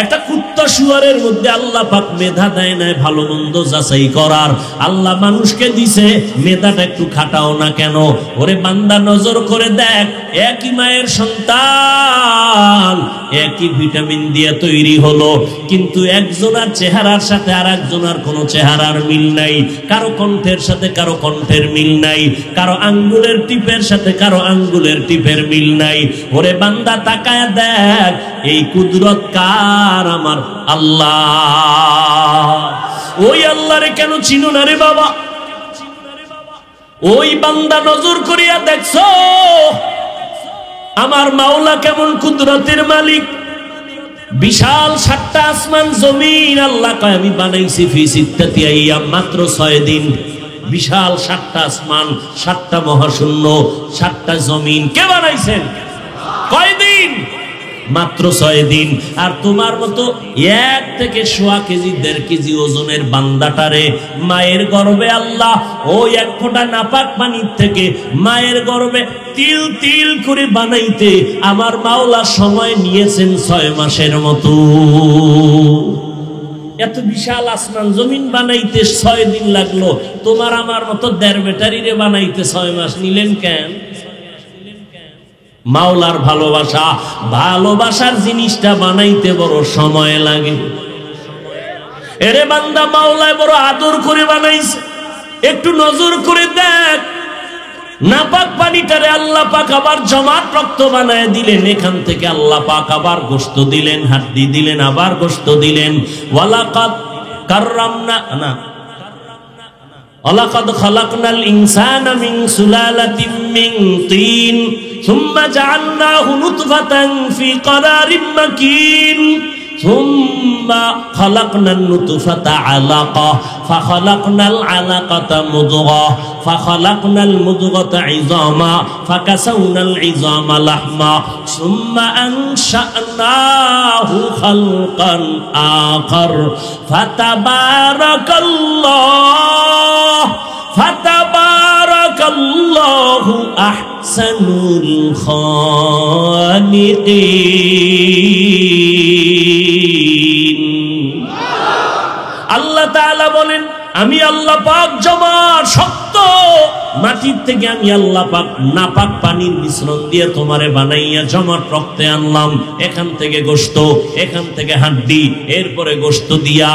একটা কুত্তা শুয়ারের মধ্যে আল্লাহ পাক মেধা দেয় নাই ভালো মন্দ যাচাই করার। আল্লাহ মানুষকে দিছে, মেধাটা একটু খাটাও না কেন? ওরে বান্দা, নজর করে দেখ, একই মায়ের সন্তান, একই ভিটামিন দিয়ে তৈরি হলো, কিন্তু একজনের চেহারার সাথে আর একজনের কোনো চেহারার মিল নাই। কারো কণ্ঠের সাথে কারো কণ্ঠের মিল নাই, কারো আঙ্গুলের টিপের সাথে কারো আঙ্গুলের টিপের মিল নাই। ওরে বান্দা, তাকায় দেখ, এই কুদরত কার? আমার আল্লাহ। ওই আল্লাহরে কেন চিনো না রে বাবা? ওই বান্দা নজর করিয়া দেখছো আমার মাওলা কেমন কুদরতের মালিক? বিশাল 7টা আসমান জমিন আল্লাহ কয় আমি বানাইছি ফি সিত্তাতি আইয়াম, মাত্র 6 দিন। বিশাল 7টা আসমান, 7টা মহাশূন্য, 7টা জমিন কে বানাইছেন? কয়দিন? মাত্র 6 দিন। আর তোমার মতো 1 থেকে 1.25 কেজি 1.5 কেজি ওজনের বান্দাটারে মায়ের গর্ভে আল্লাহ ওই 1 ফোঁটা নাপাক পানির থেকে মায়ের গর্ভে তিল তিল করে বানাইতে আমার মাওলা সময় নিয়েছেন 6 মাসের মতো। এত বিশাল আসমান জমিন বানাইতে 6 দিন লাগলো, তোমার আমার মতো 1.5 ব্যাটারিরে বানাইতে 6 মাস নিলেন কেন? মাওলার ভালোবাসা, ভালোবাসার জিনিসটা বানাইতে বড় সময় লাগে। এরে বান্দা মাওলায় বড় আদর করে বানাইছে, একটু নজর করে দেখ। নাপাক পানিটারে আল্লাহ পাক আবার জমাট রক্ত বানায় দিলেন, এখান থেকে আল্লাহ পাক আবার গোশত দিলেন, হাড্ডি দিলেন, আবার গোশত দিলেন। ওয়ালাকাদ কাররামনা না ওয়ালাকাদ খালাকনাল ইনসানা মিন সুলালাতিন মিন তিন সুম্মা জাআলনাহু নুতফাতান ফি ক্বারারিম মাকিন সুম্মা খালাকনান নুতফাতা আলাকা ফাখালাকনাল আলাকাতা মুদগা ফাখালাকনাল মুদগাতা ইযামা ফাকাসাউনাল ইযামা লাহমা সুম্মা আনশা'নাহু খালকান আখার ফাতাবারাকাল্লাহু আহসানুল খালিকিন। আল্লাহ তাআলা বলেন আমি আল্লাহ পাক জমাট শক্ত মাটির থেকে আমি আল্লাহ পাক নাপাক পানির মিশ্রণ দিয়ে তোমারে বানাইয়া জমাট রক্তে আনলাম, এখান থেকে গোশত, এখান থেকে হাড্ডি, এরপরে গোশত দিয়া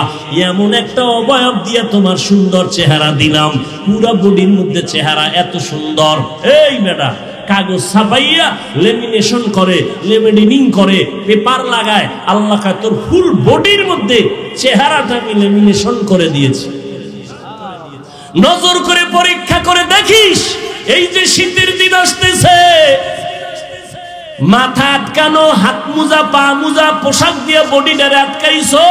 এমন একটা অবয়ব দিয়া তোমার সুন্দর চেহারা দিলাম। পুরো বডির মধ্যে চেহারা এত সুন্দর। এই বেটা কাগজ ছাপাইয়া লেমিনেশন করে, লেমিনেটিং করে, পেপার লাগায়, আল্লাহ কা তোর ফুল বডির মধ্যে চেহারাটা আমি লেমিনেশন করে দিয়েছি। নজর করে পরীক্ষা করে দেখিস, এই যে শীতের দিন আসতেছে, মাথা আটকানো, হাত মোজা, পা মোজা, পোশাক দিয়ে বডিটারে আটকাইছো।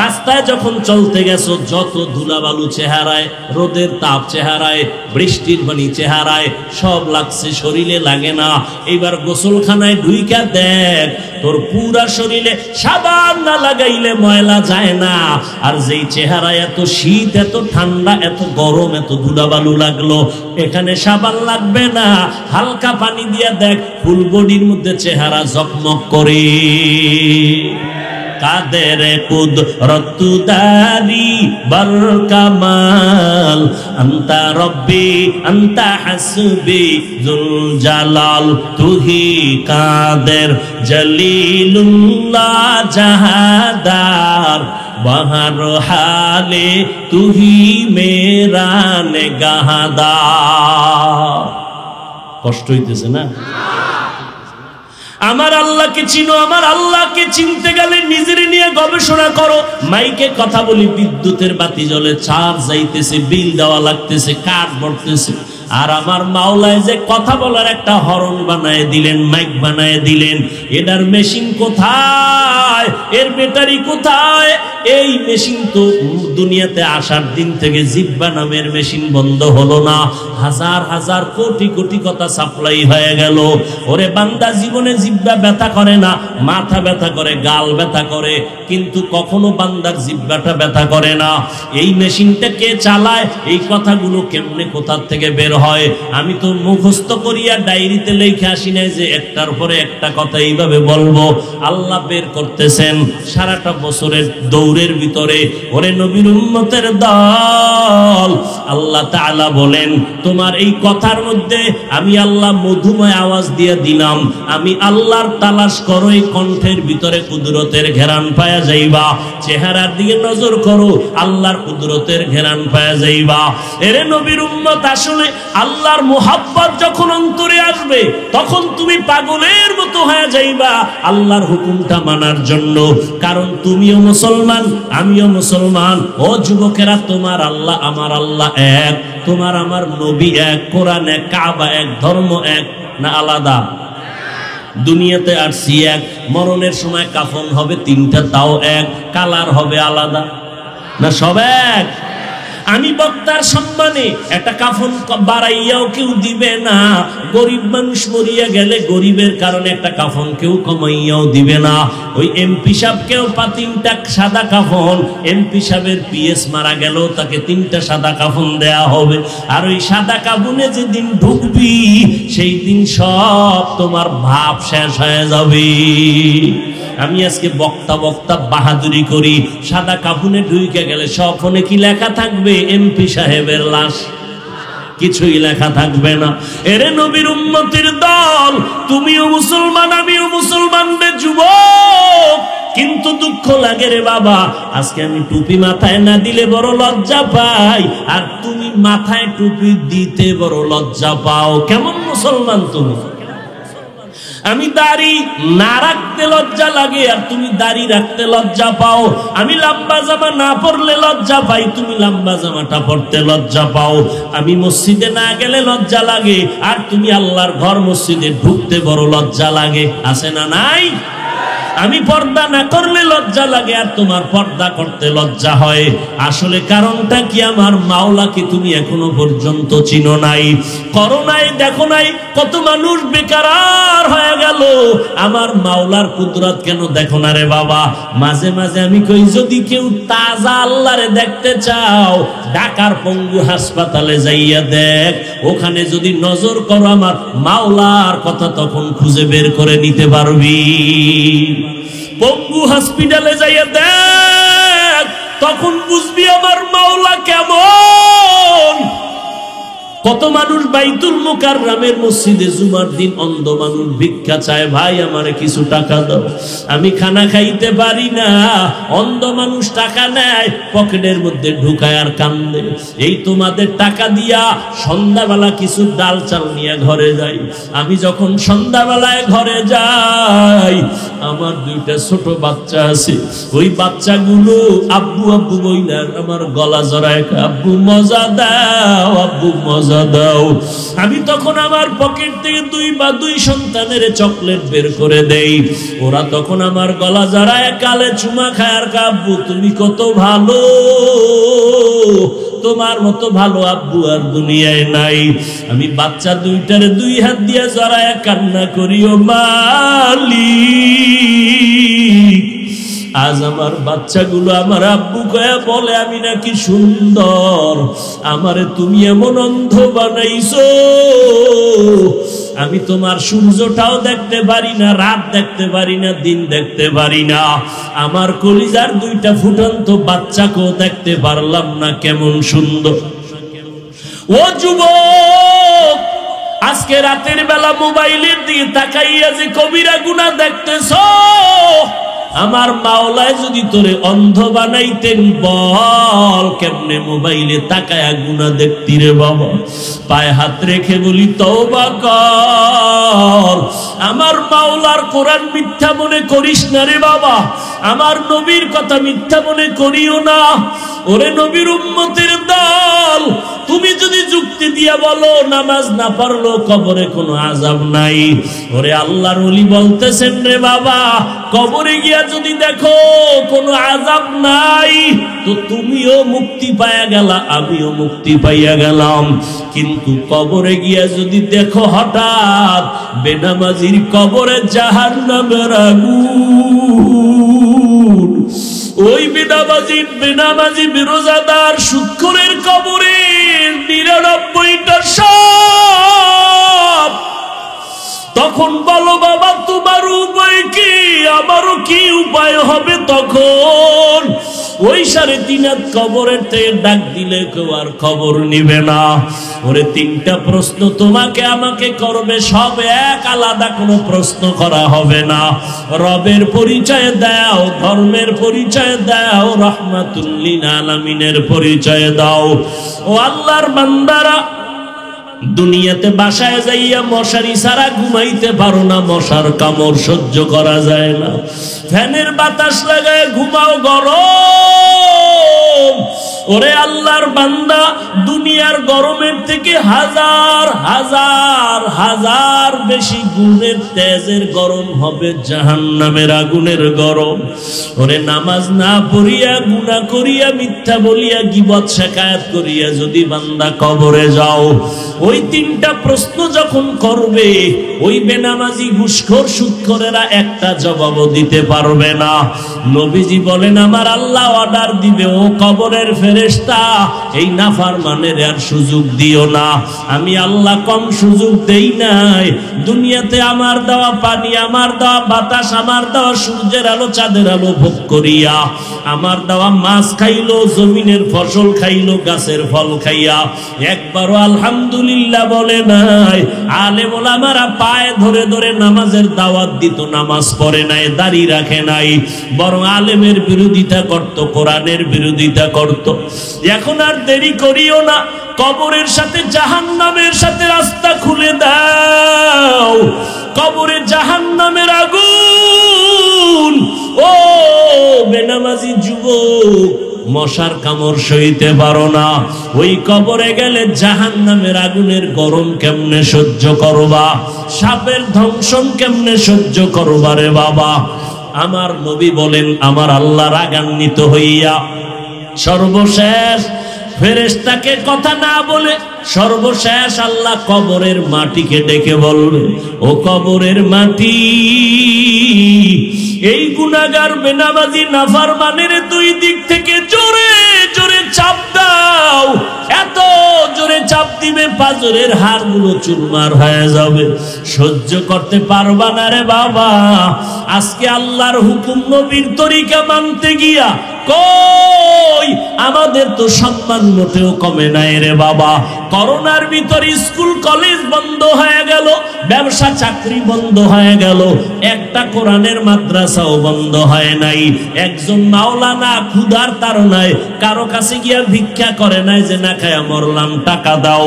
রাস্তায় যখন চলতে গেছো যত ধুলাবালু চেহারায়, রোদের তাপ চেহারায়, বৃষ্টির পানি চেহারায়, সব লাগছে, শরীরে লাগে না। এবার গোসলখানায় ঢুইকা দেখ, তোর পুরা শরীরে সাবান না লাগাইলে ময়লা যায় না। আর যেই চেহারায় এত শীত, এত ঠান্ডা, এত গরম, এত ধুলাবালু লাগলো, এখানে সাবান লাগবে না, হালকা পানি দিয়া দেখ, ফুল বডির মধ্যে চেহারা ঝকমক করে। কাদের কুদরতুদারি বরকামাল আনতা রব্বি আনতা হাসবি জুল জালাল তুহি কাদের জলিলুল্লাহ জাহাদার বহর হালে তুহি মেরা নেগাহদার। কষ্ট হইতেছে না? আমার আল্লাহকে চিনো। আমার আল্লাহকে চিনতে গেলে নিজের নিয়ে গবেষণা করো। মাইকে কথা বলি, বিদ্যুতের বাতি জ্বলে, চার্জ যাইতেছে, বিল দেওয়া লাগতেছে, কাঠ পড়তেছে। আর আমার মাওলায় যে কথা বলার একটা হরন বানায় দিলেন, মাইক বানায় দিলেন, এটার মেশিন কোথায়? এর ব্যাটারি কোথায়? এই মেশিন তো দুনিয়াতে আসার দিন থেকে জিব্বা নামের মেশিন বন্ধ হলো না। হাজার হাজার কোটি কোটি কথা সাপ্লাই হয়ে গেল। ওরে বান্দা, জীবনে জিব্বা ব্যথা করে না, মাথা ব্যথা করে, গাল ব্যথা করে, কিন্তু কখনো বান্দার জিব্বাটা ব্যথা করে না। এই মেশিনটা কে চালায়? এই কথাগুলো কেমনে কোথা থেকে বের হয়? আমি তো মুখস্থ করিয়া ডায়েরিতে লিখে আসি নাই যে একটার পরে একটা কথা এইভাবে বলবো। আল্লাহ বের করতেছেন সারাটা বছরের দৌড়ের ভিতরে। ওরে নবীর উম্মতের দল, আল্লাহ তাআলা বলেন তোমার এই কথার মধ্যে আমি আল্লাহ মধুময় আওয়াজ দিয়ে দিলাম। আমি আল্লাহর তালাশ করো, এই কণ্ঠের ভিতরে কুদরতের ঘেরান পায়া যাইবা। চেহারার দিকে নজর করো, আল্লাহর কুদরতের ঘেরান পায়া যাইবা। এরে নবীর উম্মত, আসলে আল্লাহর মুহাব্বত যখন অন্তরে আসবে তখন তুমি পাগলের মতো হয়ে যাইবা আল্লাহর হুকুমটা মানার জন্য। কারণ তুমিও মুসলমান, আমিও মুসলমান। ও যুবকেরা, তোমার আল্লাহ আমার আল্লাহ এক, তোমার আমার নবী এক, কোরআন এক, কাবা এক, ধর্ম এক না আলাদা? দুনিয়াতে আসছি এক, মরণের সময় কাফন হবে তিনটা, তাও এক, কালার হবে আলাদা না সব এক? আমি বক্তার সম্মানে একটা কাফন বাড়াইয়াও কেউ দিবে না, গরিব মানুষ মরিয়া গেলে গরিবের কারণে একটা কাফন কেউ কমাইয়াও দিবে না। ওই এমপি সাহেবকেও তিনটা সাদা কাফন, এমপি সাহেবের পিএস মারা গেল তাকে তিনটা সাদা কাফন দেয়া হবে। আর ওই সাদা কাফনে যেদিন ঢুকবি সেই দিন সব তোমার ভাব শেষ হয়ে যাবে। আমি আজকে বক্তা বক্তা বাহাদুরি করি, সাদা কাফনে ঢুকে গেলে স্বপ্নে কি লেখা থাকবে? এমপি সাহেবের লাশ, কিছুই লেখা থাকবে না। এরে নবীর উম্মতের দল, তুমিও মুসলমান আমিও মুসলমান রে যুবক, কিন্তু দুঃখ লাগে রে বাবা, আজকে আমি টুপি মাথায় না দিলে বড় লজ্জা পাই, আর তুমি মাথায় টুপি দিতে বড় লজ্জা পাও। কেমন মুসলমান তুমি? আমি দাড়ি না রাখতে লজ্জা লাগে আর তুমি দাড়ি রাখতে লজ্জা পাও। আমি লম্বা জামা না পরলে লজ্জা পাই, তুমি লম্বা জামাটা পরতে লজ্জা পাও। আমি মসজিদে না গেলে লজ্জা লাগে আর তুমি আল্লাহর ঘর মসজিদে ঢুকতে বড় লজ্জা লাগে। আছে না নাই? আমি পর্দা না করলে লজ্জা লাগে আর তোমার পর্দা করতে লজ্জা হয়। আসলে কারণটা কি? আমার মাওলাকে তুমি এখনো পর্যন্ত চিনো নাই, করো নাই, দেখো নাই। কত মানুষ বেকার হয়ে গেল, আমার মাওলার কুদরত কেন দেখো না রে বাবা? মাঝে মাঝে আমি কই, যদি কেউ তাজা আল্লাহরে দেখতে চাও ঢাকার পঙ্গু হাসপাতালে যাইয়া দেখ, ওখানে যদি নজর করো আমার মাওলার কথা তখন খুঁজে বের করে নিতে পারবি। পঙ্গু হসপিটালে যাইয়া দেখ, তখন বুঝবি আমার মাওলা কেমন। কত মানুষ বাইতুল মুকাররমের মসজিদে জুমার দিন অন্ধ মানুষ ভিক্ষা চায়, ভাই আমারে কিছু টাকা দাও, আমি খানা খাইতে পারি না। অন্ধ মানুষ টাকা নেয়, পকেটের মধ্যে ঢুকায় আর কান্দে। এই তোমাদের টাকা দিয়া সন্ধ্যাবেলা কিছু ডাল চাল নিয়ে ঘরে যাই। আমি যখন সন্ধ্যাবেলায় ঘরে যাই, আমার দুইটা ছোট বাচ্চা আছে, ওই বাচ্চাগুলো আব্বু আব্বু বইলা আমার গলা জড়ায়, আব্বু মজা দাও, আব্বু মজা দাও। আমি তখন আমার পকেট থেকে দুই সন্তানের চকলেট বের করে দেই, ওরা তখন আমার গলা জড়ায় কালে চুমা খায় আর আব্বু তুমি কত ভালো, তোমার মতো ভালো আব্বু আর দুনিয়ায় নাই। আমি বাচ্চা দুইটারে দুই হাত দিয়ে জড়ায় কান্না করি, ও মালিক, আজ আমার বাচ্চাগুলো আমার আব্বু কয়া বলে আমি নাকি সুন্দর, আমারে তুমি এমন অন্ধ বানাইছো, আমি তোমার সূর্যটাও দেখতে পারি না, রাত দেখতে পারি না, দিন দেখতে পারি না। আমার কলিজার দুইটা ফুটন্ত বাচ্চাকেও দেখতে পারলাম না, কেমন সুন্দর। ও যুবক, আজকে রাতের বেলা মোবাইলের দিকে তাকাইয়া যে কবিরা গুনাহ দেখতেছো, আমার মাওলায় যদি তোরে অন্ধ বানাইতেন, বল কেমনে মোবাইলে তাকায়া গুনাহ দেখতি রে বাবা? পায়ে হাত রেখে বলি তওবা কর। আমার মাওলার কোরআন মিথ্যা মনে করিস না রে বাবা, আমার নবীর কথা মিথ্যা মনে করিও না। ওরে নবীর উম্মতের দল, তুমি যদি যুক্তি দিয়া বলো নামাজ না পড়লো কবরে কোনো আযাব নাই, ওরে আল্লাহর ওলি বলতেছেন রে বাবা, কবরে গিয়া যদি দেখো কোনো আযাব নাই তো তুমিও মুক্তি পাইয়া গেলা, আমিও মুক্তি পাইয়া গেলাম। কিন্তু কবরে গিয়া যদি দেখো হঠাৎ বেনামাজির কবরে জাহান্নামের আগুন, ওই বেনামাজি বিরোজাদার সুদখোরের কবরে ৯৯টা সাপ, তখন বলো বাবা তোমার উপায় কি, আমারও কি উপায় হবে? তখন ওই ৩.৫ হাত কবরের থেকে ডাক দিলে কেউ আর খবর নিবে না। ওরে ৩টা প্রশ্ন তোমাকে আমাকে করবে, সব এক, আলাদা কোনো প্রশ্ন করা হবে না। রবের পরিচয় দাও, ধর্মের পরিচয় দাও, রাহমাতুল লিল আলামিনের পরিচয় দাও। ও আল্লাহর বান্দারা, দুনিয়াতে বাসায় যাইয়া মশারি ছাড়া ঘুমাইতে পারো না, মশার কামড় সহ্য করা যায় না, ফ্যানের বাতাস লাগায় ঘুমাও গরম। ওরে আল্লাহর বান্দা, দুনিয়ার গরমের থেকে হাজার হাজার হাজার বেশি গুণের তেজের গরম হবে জাহান্নামের আগুনের গরম। ওরে নামাজ না পড়িয়া, গুনাহ করিয়া, মিথ্যা বলিয়া, গীবত শিকায়াত করিয়া যদি বান্দা কবরে যাও, ওই তিনটা প্রশ্ন যখন করবে, ওই বেনামাজি ঘুষখোর সুদখোরেরা একটা জবাবও দিতে পারবে না। নবীজি বলেন, আমার আল্লাহ অর্ডার দিবে, ও কবরের ফেরেশতা, এই নাফরমানের আর সুযোগ দিও না। আমি আল্লাহ কম সুযোগ দেই নাই। দুনিয়াতে আমার দেওয়া পানি, আমার দেওয়া বাতাস, আমার দেওয়া সূর্যের আলো, চাঁদের আলো ভোগ করিয়া, আমার দেওয়া মাছ খাইলো, জমিনের ফসল খাইলো, গাছের ফল খাইয়া একবারও আলহামদুলিল্লাহ বলে নাই। আলেম ওলামারা পায়ে ধরে ধরে নামাজের দাওয়াত দিত, নামাজ পড়ে নাই, দাড়ি রাখে নাই, বরং আলেমের বিরোধিতা করত, কোরআনের বিরোধিতা করত। এখন আর দেরি করিও না, কবরের সাথে জাহান্নামের সাথে রাস্তা খুলে দাও। কবরে জাহান্নামের আগুন, ও বেনামাজি যুবক, মশার কামড় সইতে পারো না, ওই কবরে গেলে জাহান্নামের আগুনের গরম কেমনে সহ্য করবা? সাপের দংশন কেমনে সহ্য করবা রে বাবা? আমার নবী বলেন, আমার আল্লাহ রাগান্বিত হইয়া সর্বশেষ ফেরেশতাকে কথা না বলে সর্বশেষ আল্লাহ কবরের মাটিকে ডেকে বলবে, ও কবরের মাটি, এই গুনাহগার বেনামাজি নাফরমানের দুই দিক থেকে জোরে জোরে চাপ দাও। এত জোরে চাপ দিবে পাঁজরের হাড়গুলো চুরমার হয়ে যাবে, সহ্য করতে পারবা না রে বাবা। আজকে আল্লাহর হুকুম, নবীর তরিকা মানতে গিয়া কই আমাদের তো সম্মান মোটেও কমে নাই রে বাবা। করোনার ভিতরে স্কুল কলেজ বন্ধ হয়ে গেল, ব্যবসা চাকরি বন্ধ হয়ে গেল, একটা কোরআনের মাদ্রাসাও বন্ধ হয় নাই। একজন মাওলানা ক্ষুধার তাড়নায় কারো কাছে গিয়া ভিক্ষা করে নাই যে না খায়া মরলাম, টাকা দাও।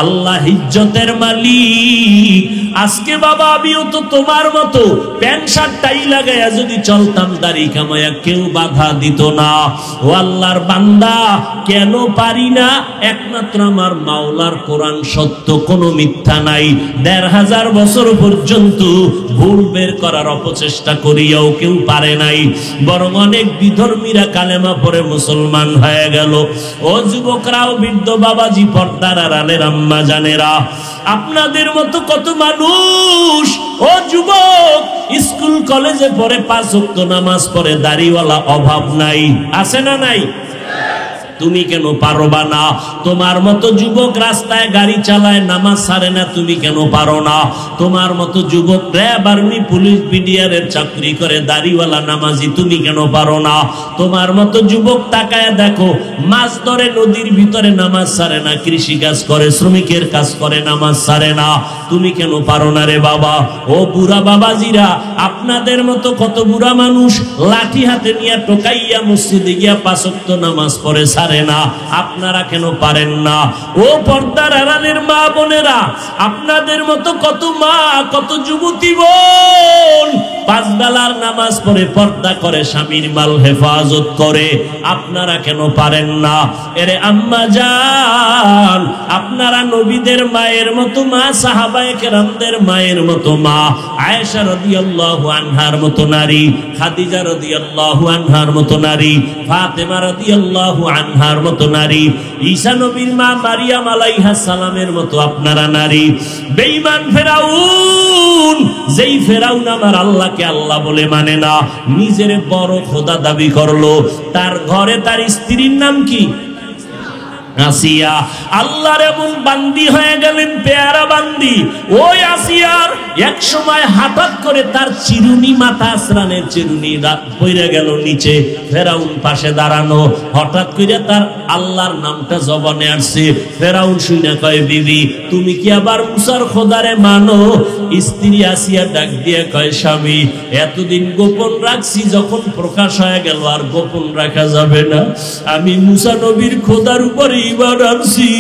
আল্লাহ ইজ্জতের মালিক। আজকে বাবা আমিও তো তোমার মতো প্যান্ট শার্ট টাই লাগাইয়া যদি চলতাম, দাড়ি কামাইয়া, কেউ বাধা দিত না। ও আল্লাহর বান্দা, কেন পারি না? একমাত্র আমার মাওলার কোরআন সত্য, কোনো মিথ্যা নাই। ১৫০০ বছর পর্যন্ত ভুল বের করার অপচেষ্টা করিয়াও কেউ পারে নাই, বরং অনেক বিধর্মীরা কালেমা পড়ে মুসলমান হয়ে গেল। ও যুবকরাও, বৃদ্ধ বাবাজি, পর্দার আড়ালের আম্মা জানেরা, আপনাদের মতো কত মানুষ, ও যুবক, স্কুল কলেজে পড়ে, ৫ ওয়াক্ত নামাজ পড়ে, দাড়িওয়ালা অভাব নাই, আছে না নাই? তুমি কেন পারবা না? তোমার মতো যুবক রাস্তায় গাড়ি চালায়, নামাজ ছাড়ে না, তুমি কেন পারো না? তোমার মতো যুবক র্যাব, আর্মি, পুলিশ, বিডিআরের চাকরি করে, দাড়িওয়ালা নামাজি, তুমি কেন পারো না? তোমার মতো যুবক তাকায় দেখো, মাছ ধরে নদীর ভিতরে, নামাজ ছাড়ে না, কৃষি কাজ করে, শ্রমিকের কাজ করে, নামাজ ছাড়ে না, তুমি কেন পারো না রে বাবা? ও বুড়া বাবাজিরা, আপনাদের মতো কত বুড়া মানুষ লাঠি হাতে নিয়ে টোকাইয়া মসজিদে গিয়া ৫ ওয়াক্ত নামাজ পড়ে, না, আপনারা কেন পারেন না? ও পর্দার আড়ালের মা বোনেরা, আপনাদের মতো কত মা, কত যুবতী বোন ৫ বেলার নামাজ পড়ে, পর্দা করে, স্বামীর মাল হেফাজত করে, আপনারা কেন পারেন না? এরে আম্মা জান, আপনারা নবীদের মায়ের মতো মা, সাহাবায়ে কেরামদের মায়ের মতো মা, আয়েশা রাদিয়াল্লাহু আনহার মতো নারী, খাদিজা রাদিয়াল্লাহু আনহার মতো নারী, ফাতেমা রাদিয়াল্লাহু আনহার মতো নারী, ঈসা নবীর মা মারিয়াম আলাইহিস সালামের মতো আপনারা নারী। বেঈমান ফেরাউন, যেই ফেরাউন আমার আল্লাহকে আল্লাহ বলে মানে না, নিজের বড় খোদা দাবি করলো, তার ঘরে তার স্ত্রীর নাম কি? আসিয়া। আল্লাহর এমন বান্দি হয়ে গেলেন, পেয়ারা বান্দি। ওই আসিয়ার এক সময় হঠাৎ করে তার চিরুনি, মাথা আসরানের চিরুনি পড়ে গেল নিচে, ফেরাউন পাশে দাঁড়ানো, হঠাৎ করে তার আল্লাহর নামটা জবানে আসছে। ফেরাউন শুনে কয়, বিবি তুমি কি আবার মুসার খোদারে মানো? স্ত্রী আসিয়া ডাক দিয়ে কয়, স্বামী এতদিন গোপন রাখছি, যখন প্রকাশ হয়ে গেল আর গোপন রাখা যাবে না। আমি মুসা নবীর খোদার উপরে ঈমান আনছি।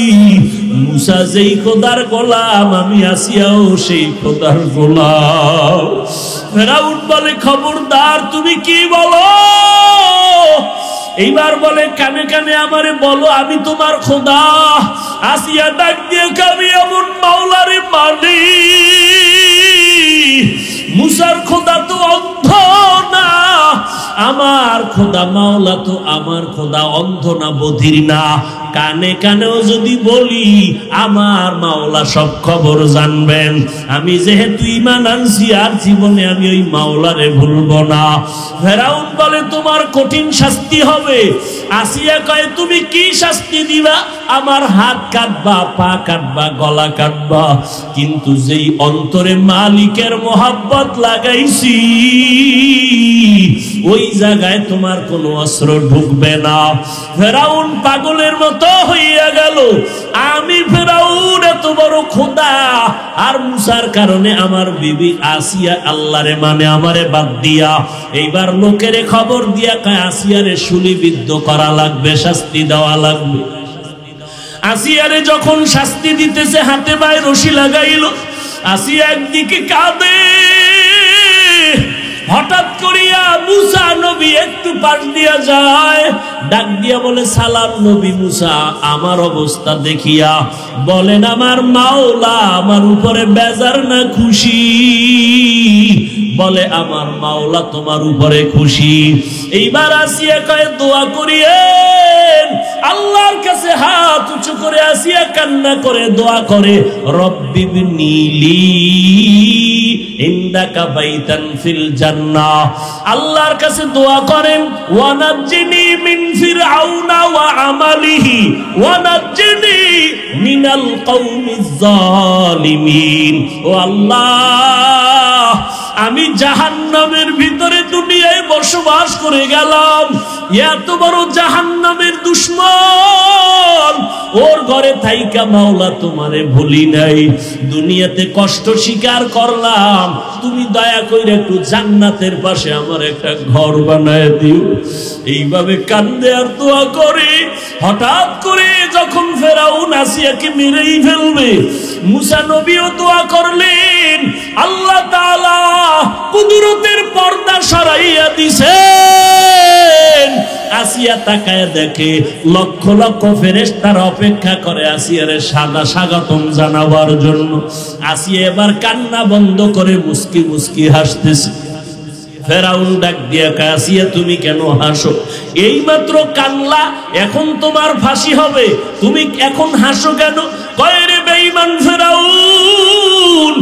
মুসা যেই খোদার গোলাম, আমি আসিয়াও সেই খোদার গোলাম। ফেরাউন বলে খবরদার, তুমি কি বলো? এইবার বলে কানে কানে আমারে বলো আমি তোমার খোদা। আসিয়া ডাক দিয়ে আমি এমন মাওলারে মানি, মুসার খোদা তো অন্ধ না, আমার খোদা মাওলা তো আমার খোদা অন্ধ না, বধির না। কানে কানেও যদি বলি আমার মাওলা সব খবর জানবেন। আমি যেহেতু ঈমান আনছি আর জীবনে আমি ওই মাওলারে ভুলবো না। ফেরাউন বলে তোমার কঠিন শাস্তি হবে। আসিয়া কয় তুমি কি শাস্তি দিবা? আমার হাত কাটবা, পা কাটবা, গলা কাটবা, কিন্তু যেই অন্তরে মালিকের মোহাব্বত লাগাইছি ওই জায়গায় তোমার কোনো অস্ত্র ঢুকবে না। ফেরাউন পাগলের মতো হইয়া গেল। আমি ফেরাউন এত বড় খোদা, আর মুসার কারণে আমার বিবি আসিয়া আল্লাহরে মানে আমারে বাদ দিয়া এইবার লোকেরে খবর দিয়া কয় আসিয়ারে শুলিবিদ্ধ করা লাগবে, শাস্তি দেওয়া লাগবে। আসিয়ারে যখন শাস্তি দিতেছে হাতে পায়ে রশি লাগাইল। আসিয়া একদিকে কাঁদে, হঠাৎ করিয়া মুসা নবী একটু পাশ দিয়া যায়, ডাক দিয়া বলে সালাম নবী মুসা। আমার অবস্থা দেখিয়া বলেন আমার মাওলা আমার উপরে বেজার না খুশি? বলে আমার মাওলা তোমার উপরে খুশি। এইবার আসিয়া কয় দোয়া করিয়েন। আল্লাহর কাছে হাত উঁচু করে আসিয়া কান্না করে দোয়া করে, রব্বি বিনিলি ইনদাকা বাইতান ফিল জান্নাহ। আল্লাহর কাছে দোয়া করেন ওয়ানাজ্জিনি মিন ফিরআউনা ওয়া আমালিহি ওয়ানাজ্জিনি মিনাল কওমিজ জালিমিন। ও আল্লাহ, আমি জাহান্নামের ভিতরে দুনিয়ায় বসবাস করে গেলাম, এত বড় জাহান্নামের দুশমন, ওর ঘরে থাইকা মাওলা তোমারে ভুলি নাই, দুনিয়াতে কষ্ট স্বীকার করলাম, তুমি দয়া কইরা একটু জান্নাতের পাশে আমার একটা ঘর বানায় দিও। এইভাবে কান্দে আর দোয়া করে। হঠাৎ করে যখন ফেরাউন আসিয়াকে মেরেই ফেলবে, মুসা নবীও দোয়া করলেন, আল্লাহ তাআলা কুদরতের পর্দা সরাইয়া দিছেন। আসিয়া তাকায় দেখে লক্ষ লক্ষ ফেরেশতারা অপেক্ষা করে আসিয়ারে সাদা স্বাগতম জানাবার জন্য। আসিয়া এবার কান্না বন্ধ করে মুস্কি মুস্কি হাসতেছে। ফেরাউন ডাক দিয়া কয় আসিয়া তুমি কেন হাসো? এইমাত্র কান্না, এখন তোমার ফাঁসি হবে, তুমি এখন হাসো কেন? কয় রে বেঈমান ফেরাউন,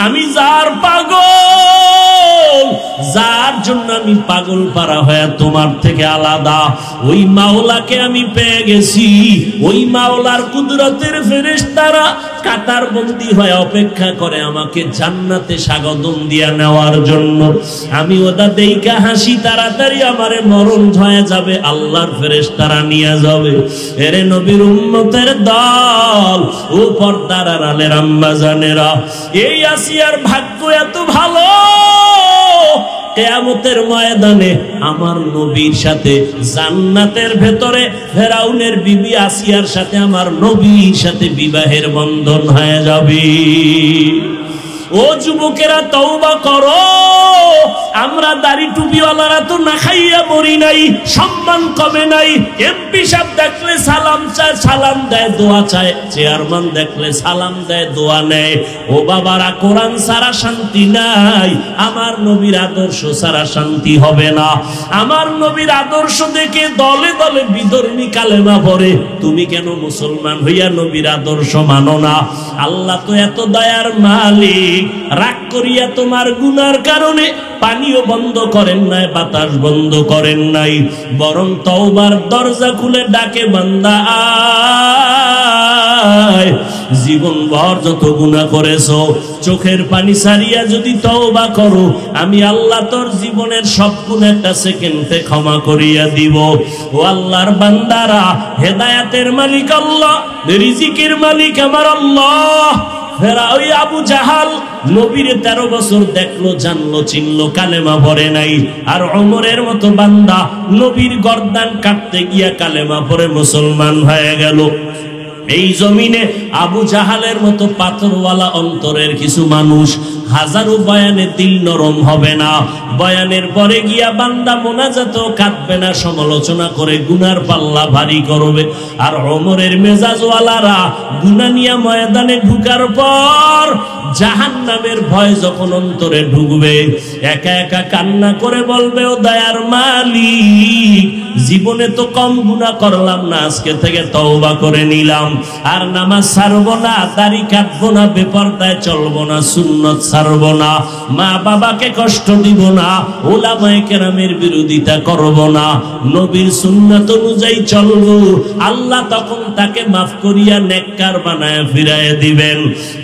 আমি যার পাগল, যার জন্য আমি পাগল পারা হয়ে তোমার থেকে আলাদা, ওই মাওলাকে আমি পেয়ে গেছি। ওই মাওলার কুদরতের ফেরেশতারা কাতার বন্দী হয়ে অপেক্ষা করে আমাকে জান্নাতে স্বাগতম দিয়া নেওয়ার জন্য। আমি ওটা দেইকা হাসি, তাড়াতাড়ি আমারে মরণ হয়ে যাবে, আল্লাহর ফেরেশতারা নিয়ে যাবে। এরে নবীর উম্মতের দল, ও পর্দার আড়ালের আম্মা জানেরা, এই আসিয়ার ভাগ্য এত ভালো, কিয়ামতের ময়দানে আমার নবীর সাথে জান্নাতের ভেতরে ফেরাউনের বিবি আসিয়ার সাথে আমার নবীর সাথে বিবাহের বন্ধন হয়ে যাবে। ও যুবকেরা তওবা করো। আমরা দাড়ি টুপিওয়ালারা তো না খাইয়া মরি নাই, সম্মান কমে নাই। এমপি সাহেব দেখলে সালাম চায়, সালাম দেয়, দোয়া চায়। চেয়ারম্যান দেখলে সালাম দেয়, দোয়া নেয়। ও বাবারা, কোরআন ছাড়া শান্তি নাই, আমার নবীর আদর্শ ছাড়া শান্তি হবে না। আমার নবীর আদর্শ দেখে দলে দলে বিধর্মী কালেমা পড়ে। তুমি কেন মুসলমান হইয়া নবীর আদর্শ মানো না? আল্লাহ তো এত দয়ার মালিক, রাগ করিয়া তোমার গুনার কারণে পানিও বন্ধ করেন নাই, বাতাস বন্ধ করেন নাই, বরং তওবার দরজা খুলে ডাকে, বান্দা আয়। জীবন ভর যত গুনাহ করেছো, চোখের পানি ছাড়িয়া যদি তওবা করো, আমি আল্লাহ তোর জীবনের সব গুনাহ একটা সেকেন্ডে ক্ষমা করিয়া দিব। ও আল্লাহর বান্দারা, হেদায়েতের মালিক আল্লাহ, রিজিকের মালিক আমার আল্লাহ। ওই আবু জাহাল নবীর 13 বছর দেখলো, জানলো, চিনলো, কালেমা পড়ে নাই। আর ওমরের মতো বান্দা নবীর গর্দান কাটতে গিয়া কালেমা পড়ে মুসলমান হয়ে গেল। এই জমিনে আবু জাহালের মতো পাথরওয়ালা অন্তরের কিছু মানুষ, হাজারো বয়ানে দিল নরম হবে না, বয়ানের পরে গিয়া বান্দা মোনাজাতও কাটবে না, সমালোচনা করে গুনার পাল্লা ভারী করবে। আর ওমরের মেজাজওয়ালারা গুনাহ নিয়া ময়দানে ঢুকার পর জাহান্নামের ভয় যখন অন্তরে ঢুকবে, একা একা কান্না করে বলবে, ও দয়ার মালিক, জীবনে তো কম গুনাহ করলাম না, আজকে থেকে তওবা করে নিলাম। আর নামাজ ছাড়বো না, দাড়ি কাটবো না, বেপরদায় চলবো না, সুন্নত ছাড়বো না, মা বাবাকে কষ্ট দিব না, উলামায়ে কেরামের বিরোধিতা করব না, নবীর সুন্নাত অনুযায়ী চলবো। আল্লাহ তখন তাকে মাফ করিয়া নেককার বানায় ফিরাইয়া দিবেন।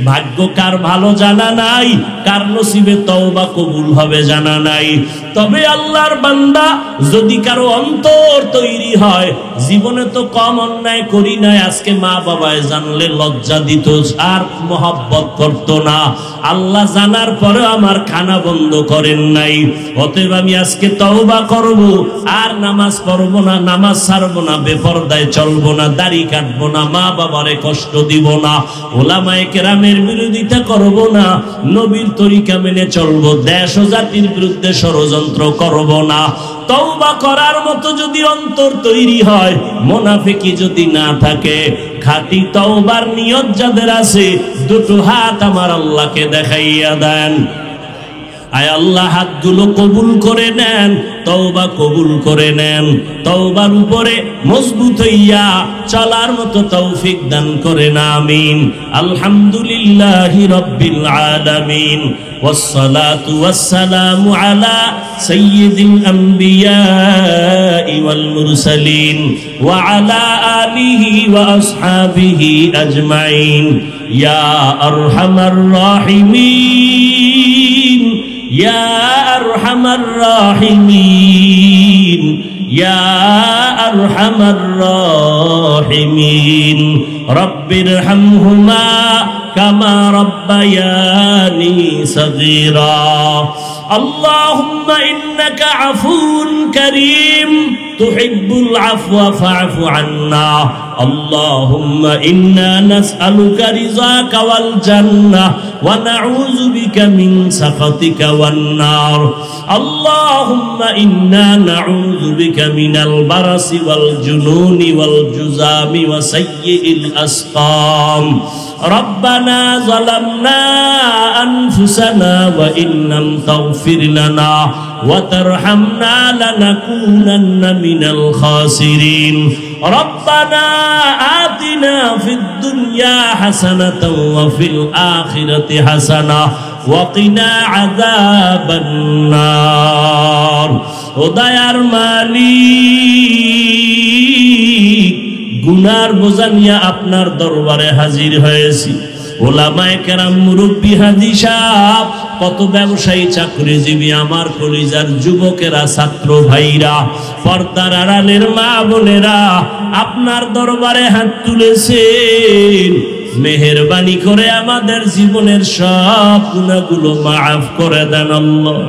ভাগ্য কার ভালো জানা নাই, কার নসিবে তওবা কবুল হবে জানা নাই। তবে আল্লাহর বান্দা যদি কারো অন্তর তৈরি হয়, জীবনে তো কম অন্যায় করি নাই, আজকে মা বাবায় জানলে লজ্জা দিত আর মহব্বত করত না, আল্লাহ জানার পরে আমার খানা বন্ধ করেন নাই, অতএব আমি আজকে তওবা করব, আর নামাজ পড়বো না, নামাজ ছাড়বো না, বেপরদায় চলবো না, দাড়ি কাটবো না, মা বাবারে কষ্ট দিব না, উলামায়ে কেরামের বিরোধিতা করব না, নবীর তরিকা মেনে চলবো, দেশ ও জাতির বিরুদ্ধে ষড়যন্ত্র করব না। তওবা করার মতো যদি অন্তর তৈরি হয়, মুনাফিকি যদি না থাকে, খাঁটি তওবার নিয়ত যাদের আছে, দুটো হাত আমার আল্লাহকে দেখাইয়া দেন। আয় আল্লাহ, হাতগুলো কবুল করে নেন, তওবা কবুল করে নেন, তওবার উপরে মজবুত হইয়া চলার মতো তৌফিক দান করেন, আমিন। আলহামদুলিল্লাহি রাব্বিল আলামিন, والصلاة والسلام على سيد الأنبياء والمرسلين وعلى آله وأصحابه أجمعين يا أرحم الراحمين يا أرحم الراحمين يا أرحم الراحمين رب ارحمهما كما ربياني صغيرا اللهم إنك عفو كريم تحب العفو فاعف عنا اللهم إنا نسألك رضاك والجنة ونعوذ بك من سخطك والنار اللهم إنا نعوذ بك من البرص والجنون والجذام وسيء الأسقام ربنا ظلمنا أنفسنا وإن لم تغفر لنا وترحمنا لنكونن من الخاسرين ربنا آتنا في الدنيا حسنة وفي الآخرة حسنة وقنا عذاب النار وديار মালিক গুনার বোঝা নিয়ে আপনার দরবারে হাজির হয়েছি। ওলামায়ে কেরাম, মুরব্বী, হাজী সাহেব, কত ব্যবসায়ী, চাকরিজীবী, আমার কলিজার যুবকেরা, ছাত্র ভাইরা, পর্দার আড়ালের মা বোনেরা, আপনার দরবারে হাত তুলেছেন। মেহেরবানি করে আমাদের জীবনের সব গুনাহগুলো মাফ করে দেন আল্লাহ।